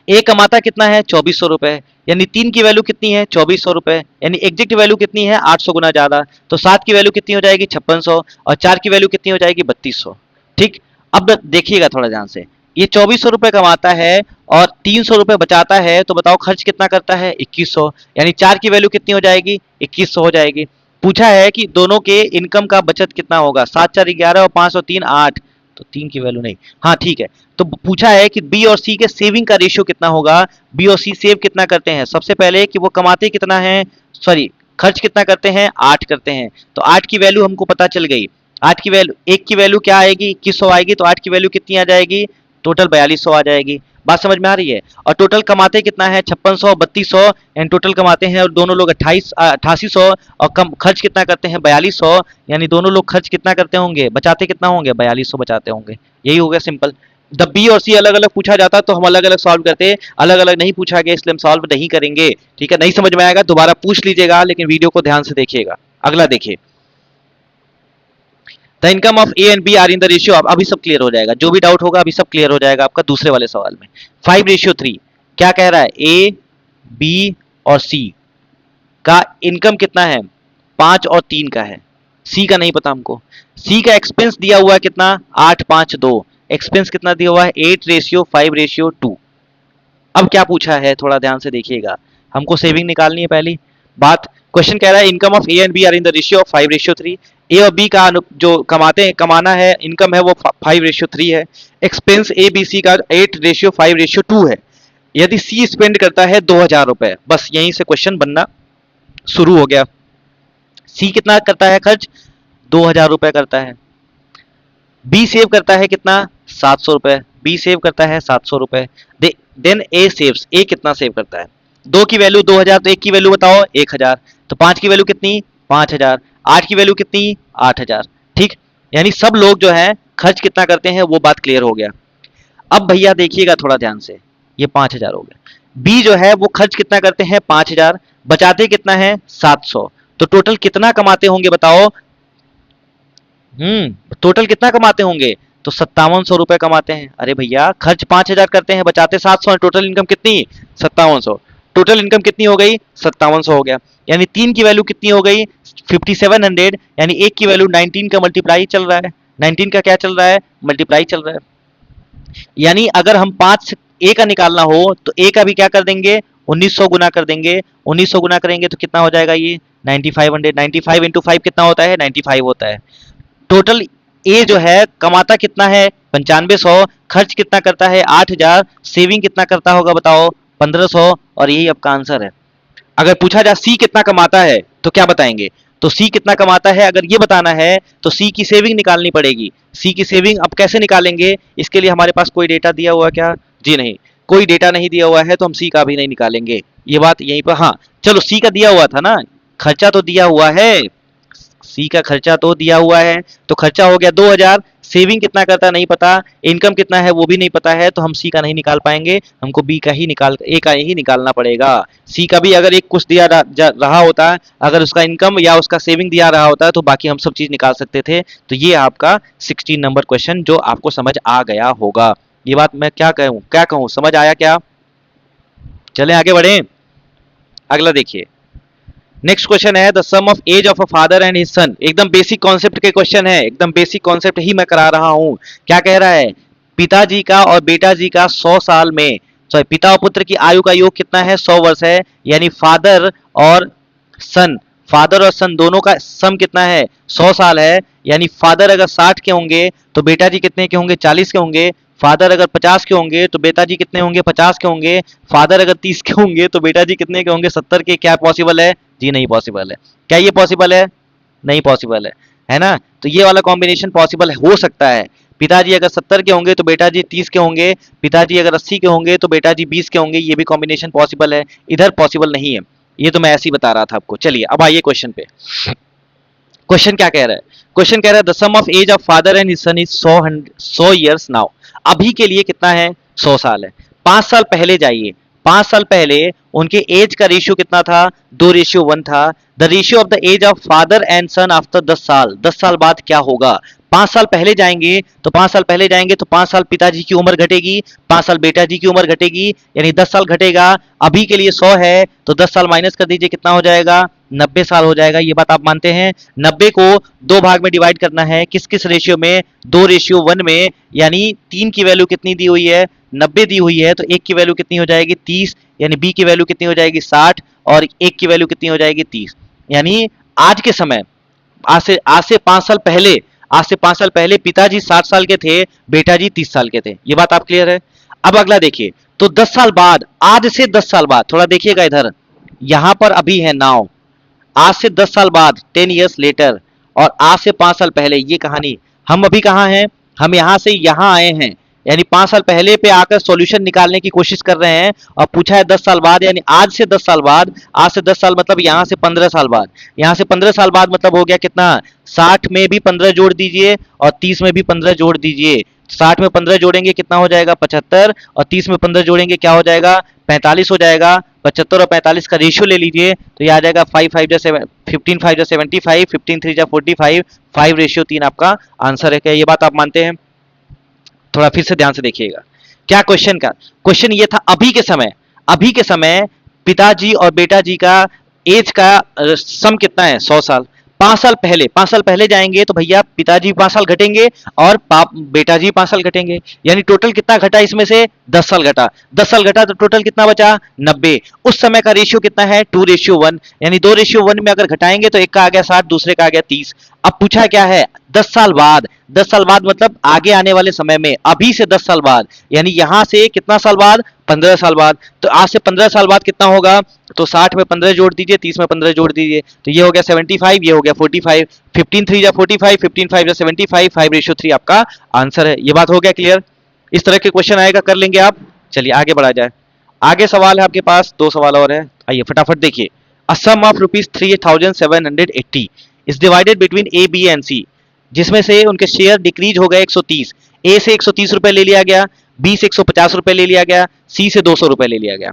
S1: ए कमाता कितना है, 2400 रुपए। यानी 3 की वैल्यू कितनी है, 2400 रुपए। यानी एग्जैक्ट वैल्यू कितनी है, 800 गुना ज्यादा। तो 7 की वैल्यू कितनी हो जाएगी, 5600, और 4 की वैल्यू कितनी हो जाएगी, 3200। ठीक। अब देखिएगा थोड़ा ध्यान से, ये 2400 रुपए कमाता है और 300 रुपए बचाता है, तो बताओ खर्च कितना करता है, 2100। यानी 4 की वैल्यू कितनी हो जाएगी, 2100 हो जाएगी। पूछा है कि दोनों के इनकम का बचत कितना होगा, 7 4 11 और 5 और 3 8। तो 3 की वैल्यू नहीं, हाँ ठीक है। तो पूछा है कि बी और सी के सेविंग का रेशियो कितना होगा, बी और सी सेव कितना करते हैं। सबसे पहले कि वो कमाते कितना है, सॉरी खर्च कितना करते हैं, 8 करते हैं। तो 8 की वैल्यू हमको पता चल गई। 8 की वैल्यू, 1 की वैल्यू क्या आएगी, 2100 आएगी, तो 8 की वैल्यू कितनी आ जाएगी, टोटल 4200 आ जाएगी। बात समझ में आ रही है? और टोटल कमाते कितना है, 5600 3200, एंड टोटल कमाते हैं और दोनों लोग 8800, और कम खर्च कितना करते हैं, 4200, यानी दोनों लोग खर्च कितना करते होंगे, बचाते कितना होंगे, 4200 बचाते होंगे। यही हो गया सिंपल। जब बी और सी अलग अलग पूछा जाता तो हम अलग अलग सॉल्व करते, अलग अलग नहीं पूछा गया इसलिए हम सॉल्व नहीं करेंगे। ठीक है, नहीं समझ में आएगा दोबारा पूछ लीजिएगा, लेकिन वीडियो को ध्यान से देखिएगा। अगला देखिए, the income of A and B are in the ratio, अभी सब क्लियर हो जाएगा, जो भी डाउट होगा अभी सब क्लियर हो जाएगा आपका दूसरे वाले सवाल में। 5:3 क्या कह रहा है, ए बी और सी का इनकम कितना है, 5 और 3 का है, सी का नहीं पता हमको। सी का एक्सपेंस दिया हुआ है कितना, 852, एक्सपेंस कितना दिया हुआ है, 8:5:2। अब क्या पूछा है थोड़ा ध्यान से देखिएगा, हमको सेविंग निकालनी है पहली बात। क्वेश्चन कह रहा है income of A and B are in the ratio of 5:3। A और बी का जो कमाते हैं, कमाना है, इनकम है वो 5:3 है। एक्सपेंस ए बी सी का 8:5:2 है। यदि सी स्पेंड करता है 2000 रुपए, बस यहीं से क्वेश्चन बनना शुरू हो गया। सी कितना करता है खर्च, 2000 रुपए करता है। बी सेव करता है कितना, 700 रुपए, बी सेव करता है 700 रुपए। देन ए सेव्स, ए कितना सेव करता है, 2 की वैल्यू 2000, तो 1 की वैल्यू बताओ 1000, तो 5 की वैल्यू कितनी, 5000, 8 की वैल्यू कितनी, 8000। ठीक, यानी सब लोग जो है खर्च कितना करते हैं वो बात क्लियर हो गया। अब भैया देखिएगा थोड़ा ध्यान से, ये 5000 हो गया। बी जो है वो खर्च कितना करते हैं, 5000, बचाते कितना है, 700, तो टोटल कितना कमाते होंगे बताओ, टोटल कितना कमाते होंगे, तो 5700 रुपए कमाते हैं। अरे भैया खर्च 5000 करते हैं, बचाते 700 है, टोटल इनकम कितनी, 5700। टोटल इनकम कितनी हो गई, 5700 हो गया। यानी 3 की वैल्यू कितनी हो गई, 5700, यानी 1 की वैल्यू 19 का मल्टीप्लाई चल रहा है, 19 का क्या चल रहा है, मल्टीप्लाई चल रहा है। यानी अगर हम 5 से ए का निकालना हो तो ए का भी क्या कर देंगे, 1900 गुना कर देंगे। 1900 गुना करेंगे तो कितना हो जाएगा, ये 9500, 95 इंटू 5 कितना होता है, 95 होता है। टोटल ए जो है कमाता कितना है, 9500, खर्च कितना करता है, 8000, सेविंग कितना करता होगा बताओ, 1500, और यही आपका आंसर है। अगर पूछा जाए सी कितना कमाता है तो क्या बताएंगे, तो सी कितना कमाता है अगर ये बताना है तो सी की सेविंग निकालनी पड़ेगी। सी की सेविंग अब कैसे निकालेंगे, इसके लिए हमारे पास कोई डेटा दिया हुआ क्या, जी नहीं, कोई डेटा नहीं दिया हुआ है, तो हम सी का भी नहीं निकालेंगे। ये बात यहीं पर, हाँ चलो सी का दिया हुआ था ना, खर्चा तो दिया हुआ है, सी का खर्चा तो दिया हुआ है, तो खर्चा हो गया 2000, सेविंग कितना करता है नहीं पता, इनकम कितना है वो भी नहीं पता है, तो हम सी का नहीं निकाल पाएंगे, हमको बी का ही ए का ही निकालना पड़ेगा। सी का भी अगर एक कुछ दिया रहा होता, अगर उसका इनकम या उसका सेविंग दिया रहा होता तो बाकी हम सब चीज निकाल सकते थे। तो ये आपका 16 नंबर क्वेश्चन जो आपको समझ आ गया होगा। ये बात मैं क्या कहूँ, समझ आया क्या? चले आगे बढ़े, अगला देखिए। नेक्स्ट क्वेश्चन है the sum of age of a father and his son. एकदम बेसिक कॉन्सेप्ट के क्वेश्चन है, एकदम बेसिक कॉन्सेप्ट ही मैं करा रहा हूं। क्या कह रहा है, पिताजी का और बेटा जी का 100 साल में, सॉरी पिता और पुत्र की आयु का योग कितना है, 100 वर्ष है। यानी सन फादर और सन दोनों का सम कितना है, 100 साल है। यानी फादर अगर 60 के होंगे तो बेटा जी कितने के होंगे, 40 के होंगे। फादर अगर 50 के होंगे तो बेटा जी कितने होंगे, 50 के होंगे। फादर अगर 30 के होंगे तो बेटा जी कितने के होंगे, 70 के। क्या पॉसिबल है, जी नहीं पॉसिबल है। क्या ये पॉसिबल है, नहीं पॉसिबल है ना। तो ये वाला कॉम्बिनेशन पॉसिबल हो सकता है, पिताजी अगर 70 के होंगे तो बेटा जी 30 के होंगे, पिताजी अगर 80 के होंगे तो बेटा जी 20 के होंगे, ये भी कॉम्बिनेशन पॉसिबल है। इधर पॉसिबल नहीं है, ये तो मैं ऐसे ही बता रहा था आपको। चलिए अब आइए क्वेश्चन पे। क्वेश्चन क्या कह रहा है, क्वेश्चन कह रहा है the sum of age of father and his son is 100 years now. अभी के लिए कितना है, 100 साल है। 5 साल पहले जाइए, 5 साल पहले उनके एज का रेशियो कितना था, 2:1 था। The ratio of the age of father and son after 10 साल, 10 साल बाद क्या होगा। 5 साल पहले जाएंगे तो 5 साल पहले जाएंगे तो 5 साल पिताजी की उम्र घटेगी, 5 साल बेटा जी की उम्र घटेगी, यानी 10 साल घटेगा। अभी के लिए 100 है तो 10 साल माइनस कर दीजिए, कितना हो जाएगा, 90 साल हो जाएगा। ये बात आप मानते हैं। 90 को 2 भाग में डिवाइड करना है, किस किस रेशियो में, 2:1 में। यानी 3 की वैल्यू कितनी दी हुई है, 90 दी हुई है, तो 1 की वैल्यू कितनी हो जाएगी, 30। यानी बी की वैल्यू कितनी हो जाएगी, 60, और 1 की वैल्यू कितनी हो जाएगी, 30। यानी आज के समय, आज से 5 साल पहले, आज से 5 साल पहले पिताजी 60 साल के थे, बेटा जी 30 साल के थे। ये बात आप क्लियर है। अब अगला देखिए, तो 10 साल बाद, आज से 10 साल बाद, थोड़ा देखिएगा इधर, यहां पर अभी है नाउ, आज से 10 साल बाद 10 ईयर्स लेटर, और आज से 5 साल पहले ये कहानी। हम अभी कहाँ हैं? हम यहाँ से यहाँ आए हैं, यानी 5 साल पहले पे आकर सॉल्यूशन निकालने की कोशिश कर रहे हैं, और पूछा है 10 साल बाद, यानी आज से 10 साल बाद। आज से 10 साल मतलब यहाँ से 15 साल बाद। यहाँ से 15 साल बाद मतलब हो गया कितना? 60 में भी 15 जोड़ दीजिए और 30 में भी 15 जोड़ दीजिए। 60 में 15 जोड़ेंगे कितना हो जाएगा? 75, और 30 में 15 जोड़ेंगे क्या हो जाएगा? 45 हो जाएगा। 75 और 45 का रेशियो ले लीजिए तो ये आ जाएगा 5 5 जा 7, 15 5 जा 75, 15 3 जा 45, 5:3 आपका आंसर है। क्या ये बात आप मानते हैं? थोड़ा फिर से ध्यान से देखिएगा क्या क्वेश्चन का। क्वेश्चन ये था अभी के समय पिताजी और बेटा जी का एज का सम कितना है? 100 साल। 5 साल पहले जाएंगे तो भैया पिताजी 5 साल घटेंगे और बेटा जी 5 साल घटेंगे, यानी टोटल कितना घटा इसमें से? 10 साल घटा। 10 साल घटा तो टोटल कितना बचा? 90। उस समय का रेशियो कितना है? 2:1, यानी 2:1 में अगर घटाएंगे तो एक का आ गया 60, दूसरे का आ गया 30। अब पूछा क्या है? 10 साल बाद। 10 साल बाद मतलब आगे आने वाले समय में, अभी से 10 साल बाद, यानी यहां से कितना साल बाद? 15 साल बाद। तो आज से 15 साल बाद कितना होगा? तो 60 में 15 जोड़ दीजिए, 30 में 15 जोड़ दीजिए, तो ये हो गया 75, ये हो गया 45। 15 3 जा 45, 15 5 जा 75, 5:3 आपका आंसर है। ये बात हो गया क्लियर? इस तरह के क्वेश्चन आएगा, कर लेंगे आप। चलिए आगे बढ़ा जाए। आगे सवाल है आपके पास, 2 सवाल और है, आइए फटाफट देखिए। A sum of ₹3780 is divided between A, B and C, जिसमें से उनके शेयर डिक्रीज हो गए 130। ए से 130 रुपए ले लिया गया, बी से 150 रुपए ले लिया गया, सी से 200 रुपए ले लिया गया।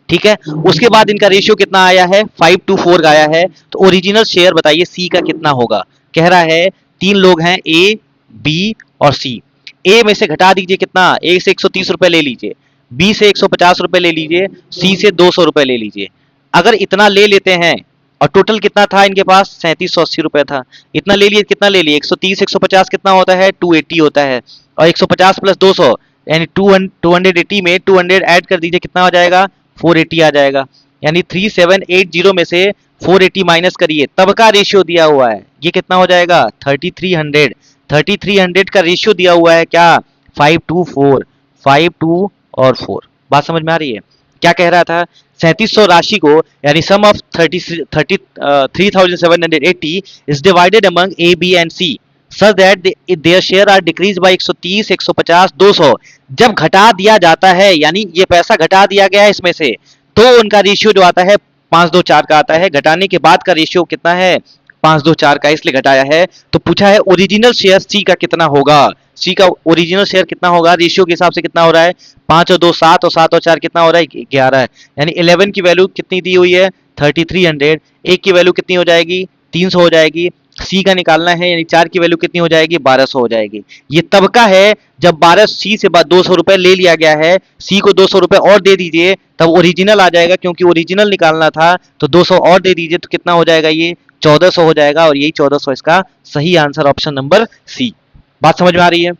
S1: ठीक है, उसके बाद इनका रेशियो कितना आया है? 5:4 आया है। तो ओरिजिनल शेयर बताइए सी का कितना होगा? कह रहा है 3 लोग हैं, ए, बी और सी। ए में से घटा दीजिए कितना? ए से 130 रुपए ले लीजिए, बी से 150 रुपए ले लीजिए, सी से 200 रुपए ले लीजिए। अगर इतना ले लेते हैं, और टोटल कितना था इनके पास? 3780 रुपए था। इतना ले लिए, कितना ले लिए? 130 150 कितना होता है? 280 होता है। और 150 प्लस 200 यानी 280 में 200 ऐड कर दीजिए, कितना हो जाएगा? 480 आ जाएगा। यानी 3780 में से 480 माइनस करिए, तब का रेशियो दिया हुआ है, ये कितना हो जाएगा? 3300। 3300 का रेशियो दिया हुआ है क्या? 5:4, 5:2 और 4। बात समझ में आ रही है? क्या कह रहा था? 3700 राशि को, यानी sum of 3780 is divided among A, B and C such that their share are decrease by 130, 150, 200। जब घटा दिया जाता है, यानी ये पैसा घटा दिया गया है इसमें से, तो उनका रेशियो जो आता है 5:4 का आता है। घटाने के बाद का रेशियो कितना है? 5:4 का, इसलिए घटाया है। तो पूछा है ओरिजिनल शेयर सी का कितना होगा? सी का ओरिजिनल शेयर कितना होगा? रेशियो के हिसाब से कितना हो रहा है? 5 और 2 7, और 7 और 4 कितना हो रहा है? 11 है। यानी 11 की वैल्यू कितनी दी हुई है? 3300। एक की वैल्यू कितनी हो जाएगी? 300 हो जाएगी। सी का निकालना है, यानी 4 की वैल्यू कितनी हो जाएगी? 1200 हो जाएगी। ये तब का है जब 12 सी से 200 रुपए ले लिया गया है, सी को 200 रुपए और दे दीजिए, तब ओरिजिनल आ जाएगा, क्योंकि ओरिजिनल निकालना था। तो 200 और दे दीजिए तो कितना हो जाएगा? ये 1400 हो जाएगा, और यही 1400 इसका सही आंसर, ऑप्शन नंबर सी। बात समझ में आ रही है?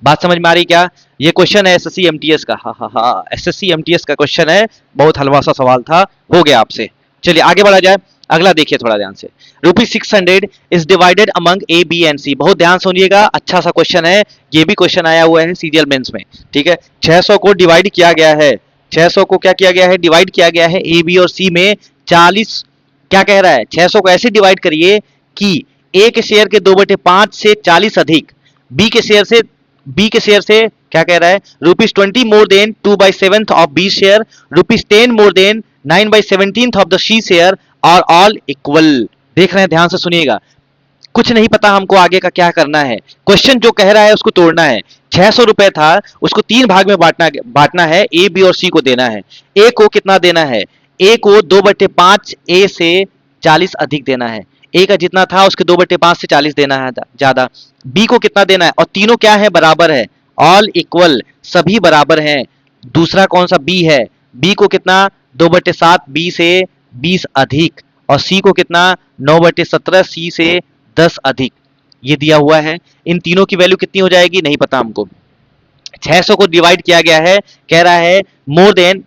S1: बात समझ में आ रही क्या? ये क्वेश्चन है एसएससी एमटीएस का। हा हा हा, एसएससी एमटीएस का क्वेश्चन है, बहुत हलवा सा सवाल था, हो गया आपसे। चलिए आगे बढ़ा जाए। अगला देखिए थोड़ा ध्यान से। ₹600 is divided among A, B and C. बहुत ध्यान सुनिएगा, अच्छा सा क्वेश्चन है। ये भी क्वेश्चन आया हुआ है सीरियल मेंस में। ठीक है, 600 को डिवाइड किया गया है। 600 को क्या किया गया है? डिवाइड किया गया है ए, बी और सी में 40। क्या कह रहा है? 600 को ऐसे डिवाइड करिए कि ए के शेयर के 2/5 से 40 अधिक, बी के शेयर से क्या कह रहा है? ₹20 more than 2/7 of B share, ₹10 more than 9/17 of the C share are all equal. देख रहे हैं? ध्यान से सुनिएगा, कुछ नहीं पता हमको आगे का क्या करना है। क्वेश्चन जो कह रहा है उसको तोड़ना है। 600 रुपए था, उसको 3 भाग में बांटना है, ए, बी और सी को देना है। ए को कितना देना है? ए को 2/5 ए से 40 अधिक देना है। ए का जितना था उसके 2/5 से 40 देना है ज्यादा। बी को कितना देना है? और तीनों क्या है? बराबर है, ऑल इक्वल, सभी बराबर हैं। दूसरा कौन सा? बी है। बी को कितना? 2/7 बी से 20 अधिक, और सी को कितना? 9/17 सी से 10 अधिक। ये दिया हुआ है। इन तीनों की वैल्यू कितनी हो जाएगी? नहीं पता हमको। 600 को डिवाइड किया गया है, कह रहा है मोर देन,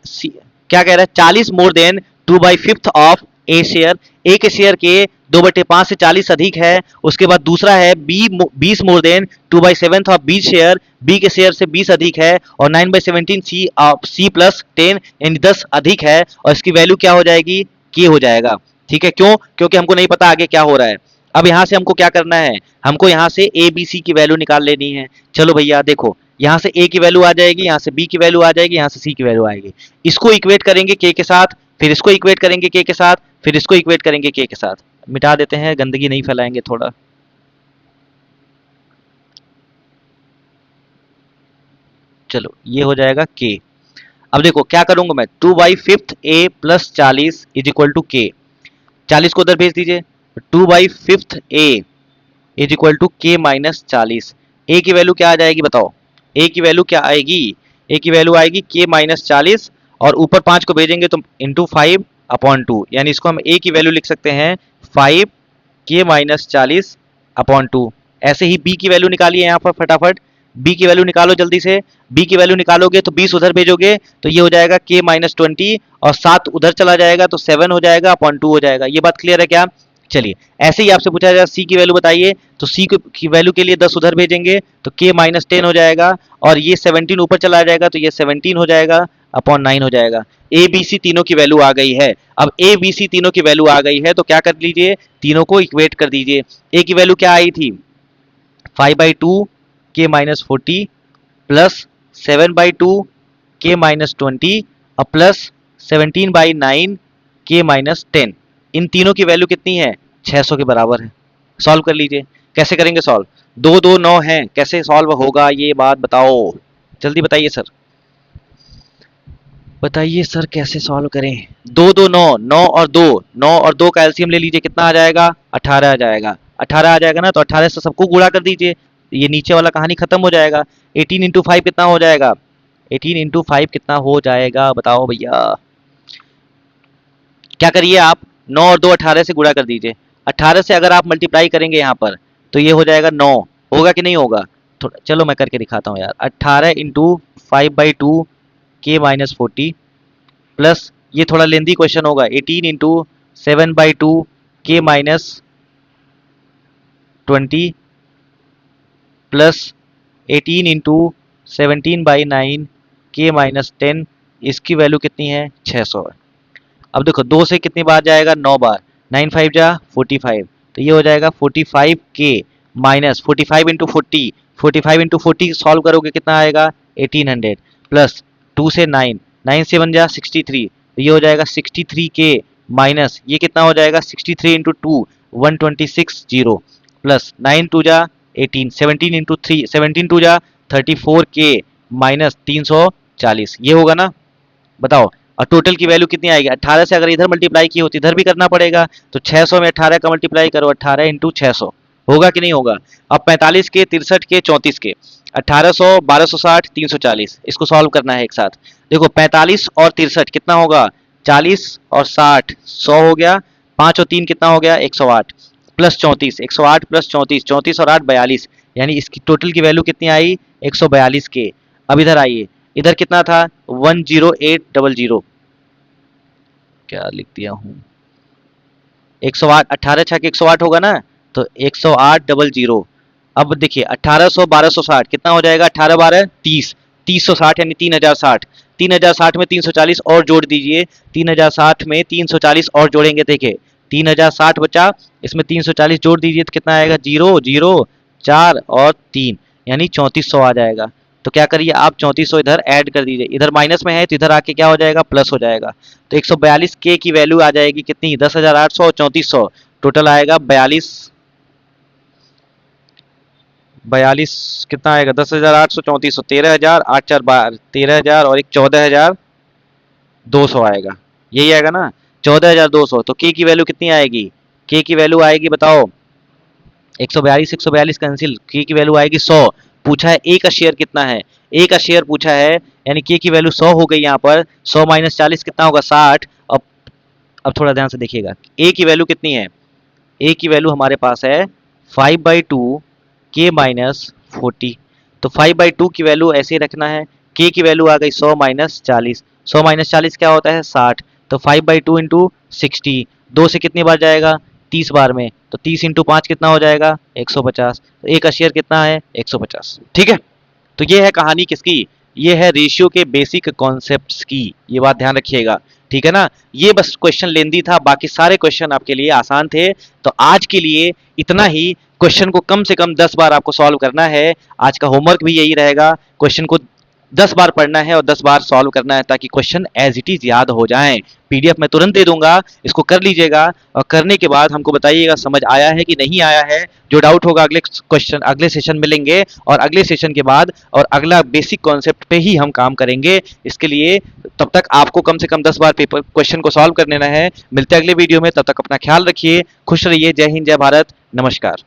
S1: क्या कह रहा है? 40 more than 2/5 of A share. A के शेयर के 2/5 से 40 अधिक है। उसके बाद दूसरा है B, 20 more than 2/7 of B share, B के शेयर से 20 अधिक है। और 9/17 सी ऑफ सी प्लस 10 यानी 10 अधिक है, और इसकी वैल्यू क्या हो जाएगी? के हो जाएगा। ठीक है, क्यों? क्योंकि हमको नहीं पता आगे क्या हो रहा है। अब यहाँ से हमको क्या करना है, हमको यहाँ से ए बी सी की वैल्यू निकाल लेनी है। चलो भैया देखो, यहाँ से ए की वैल्यू आ जाएगी, यहाँ से बी की वैल्यू आ जाएगी, यहाँ से सी की वैल्यू आएगी। इसको इक्वेट करेंगे के साथ, फिर इसको इक्वेट करेंगे के साथ, फिर इसको इक्वेट करेंगे के साथ। मिटा देते हैं, गंदगी नहीं फैलाएंगे थोड़ा। चलो ये हो जाएगा के। अब देखो क्या करूंगा मैं, 2/5 ए प्लस 40 इज इक्वल टू के। 40 को उधर भेज दीजिए। 2/5 ए इज इक्वल टू के माइनस 40। ए की वैल्यू क्या आ जाएगी बताओ, ए की वैल्यू क्या आएगी, ए की वैल्यू आएगी के माइनस 40, और ऊपर 5 को भेजेंगे तो इंटू 5/2, यानी इसको हम ए की वैल्यू लिख सकते हैं 5 के माइनस 40/2। ऐसे ही बी की वैल्यू निकालिए यहाँ पर फटाफट, बी की वैल्यू निकालो जल्दी से। बी की वैल्यू निकालोगे तो 20 उधर भेजोगे तो ये हो जाएगा के माइनस 20, और 7 उधर चला जाएगा तो 7 हो जाएगा अपॉन 2 हो जाएगा। ये बात क्लियर है क्या? चलिए ऐसे ही आपसे पूछा जाएगा सी की वैल्यू बताइए, तो सी की वैल्यू के लिए 10 उधर भेजेंगे तो के माइनस 10 हो जाएगा, और ये 17 ऊपर चला जाएगा तो ये 17 हो जाएगा अपॉन 9 हो जाएगा। ए बी सी तीनों की वैल्यू आ गई है। अब ए बी सी तीनों की वैल्यू आ गई है तो क्या कर लीजिए, तीनों को इक्वेट कर दीजिए। ए की वैल्यू क्या आई थी, 5/2 के माइनस 40 प्लस 7/2 के माइनस 20 और प्लस 17/9 के माइनस 10। इन तीनों की वैल्यू कितनी है, 600 के बराबर है। सॉल्व कर लीजिए। कैसे करेंगे सॉल्व, 2 2 9 है, कैसे सॉल्व होगा ये बात बताओ, जल्दी बताइए सर, बताइए सर कैसे सॉल्व करें। 2 2 9, 9 और 2, 9 और 2 का एलसीएम ले लीजिए, कितना आ जाएगा, 18 आ जाएगा। 18 आ जाएगा ना, तो 18 से सबको गुणा कर दीजिए, ये नीचे वाला कहानी खत्म हो जाएगा। 18 इंटू 5 कितना हो जाएगा, 18 इंटू 5 कितना हो जाएगा बताओ भैया। क्या करिए आप, 9 और 2 18 से गुणा कर दीजिए। 18 से अगर आप मल्टीप्लाई करेंगे यहाँ पर तो ये हो जाएगा 9, होगा कि नहीं होगा, थोड़ा चलो मैं करके दिखाता हूँ यार। 18 इंटू 5/2 के माइनस 40 प्लस, ये थोड़ा लेंदी क्वेश्चन होगा, 18 इंटू 7/2 के माइनस 20 प्लस 18 इंटू 17/9 के माइनस 10, इसकी वैल्यू कितनी है, 600 है। अब देखो 2 से कितनी बार जाएगा, 9 बार, 9 5 जा 45, तो ये हो जाएगा 45 के माइनस 45 इंटू 40, 45 इंटू 40 सॉल्व करोगे कितना आएगा, 1800 प्लस 2 से 9, 9 से 1 जा 63, तो ये हो जाएगा 63 के माइनस ये कितना हो जाएगा, 63 इंटू 2 126 जीरो, प्लस 9 2 जा 18, 17 इंटू 3 17 2 जा 34 के माइनस 340, ये होगा ना, बताओ। और टोटल की वैल्यू कितनी आएगी, 18 से अगर इधर मल्टीप्लाई की होती इधर भी करना पड़ेगा, तो 600 में 18 का मल्टीप्लाई करो, 18 इंटू 600, होगा कि नहीं होगा। अब 45 के 63 के 34 के 1800 1260 340, इसको सॉल्व करना है एक साथ। देखो 45 और 63 कितना होगा, 40 और 60 100 हो गया, 5 और 3 कितना हो गया, 108 प्लस 34, 108 प्लस 34, 34 और 8 42, यानी इसकी टोटल की वैल्यू कितनी आई, 142 के। अब इधर आइए, इधर कितना था, 10800, क्या लिख दिया हूँ, 108, 18 छः 108 होगा ना, तो 10800। अब देखिए 1800 1260 कितना हो जाएगा, 18 12 30, 3060 यानी 3060, 3060 में 340 और जोड़ दीजिए, 3060 में 340 और जोड़ेंगे, देखिए 3060 बचा, इसमें 340 जोड़ दीजिए तो कितना आएगा, 0 0 4 और 3, यानी 3400 आ जाएगा। तो क्या करिए आप, 3400 इधर ऐड कर दीजिए, इधर माइनस में है तो इधर आके क्या हो जाएगा, प्लस हो जाएगा। तो 142 के की वैल्यू आ जाएगी कितनी, 10,800 और 3400, टोटल आएगा 42, 42 कितना आएगा, 10,800 3400, 13,000 8 4 12, 13,000 और एक 14,200 आएगा, यही आएगा ना, 14,200। तो के की वैल्यू कितनी आएगी, के की वैल्यू आएगी बताओ, 142 कैंसिल, के की वैल्यू आएगी 100। पूछा है ए का शेयर कितना है, ए का शेयर पूछा है, यानी के की वैल्यू 100 हो गई यहाँ पर, 100 माइनस 40 कितना होगा, 60। अब थोड़ा ध्यान से देखिएगा, ए की वैल्यू कितनी है, ए की वैल्यू हमारे पास है 5/2 के माइनस 40, तो 5/2 की वैल्यू ऐसे ही रखना है। के की वैल्यू आ गई 100 माइनस 40, 100 माइनस 40 क्या होता है, 60, तो 5/2 इंटू 60, 2 से कितनी बार जाएगा, 30 बार में, तो 30 इंटू 5 कितना हो जाएगा, 150, तो ए का शेयर कितना है, 150, ठीक है। तो ये है कहानी किसकी, ये है रेशियो के बेसिक कॉन्सेप्ट्स की, ये बात ध्यान रखिएगा, ठीक है ना। ये बस क्वेश्चन लेंदी था, बाकी सारे क्वेश्चन आपके लिए आसान थे। तो आज के लिए इतना ही। क्वेश्चन को कम से कम 10 बार आपको सॉल्व करना है। आज का होमवर्क भी यही रहेगा, क्वेश्चन को 10 बार पढ़ना है और 10 बार सॉल्व करना है, ताकि क्वेश्चन एज इट इज याद हो जाएं। पीडीएफ मैं तुरंत दे दूंगा, इसको कर लीजिएगा और करने के बाद हमको बताइएगा समझ आया है कि नहीं आया है। जो डाउट होगा अगले क्वेश्चन अगले सेशन में लेंगे, और अगले सेशन के बाद और अगला बेसिक कॉन्सेप्ट पे ही हम काम करेंगे। इसके लिए तब तक आपको कम से कम 10 बार पेपर क्वेश्चन को सॉल्व कर लेना है। मिलते हैं अगले वीडियो में, तब तक अपना ख्याल रखिए, खुश रहिए। जय हिंद, जय भारत, नमस्कार।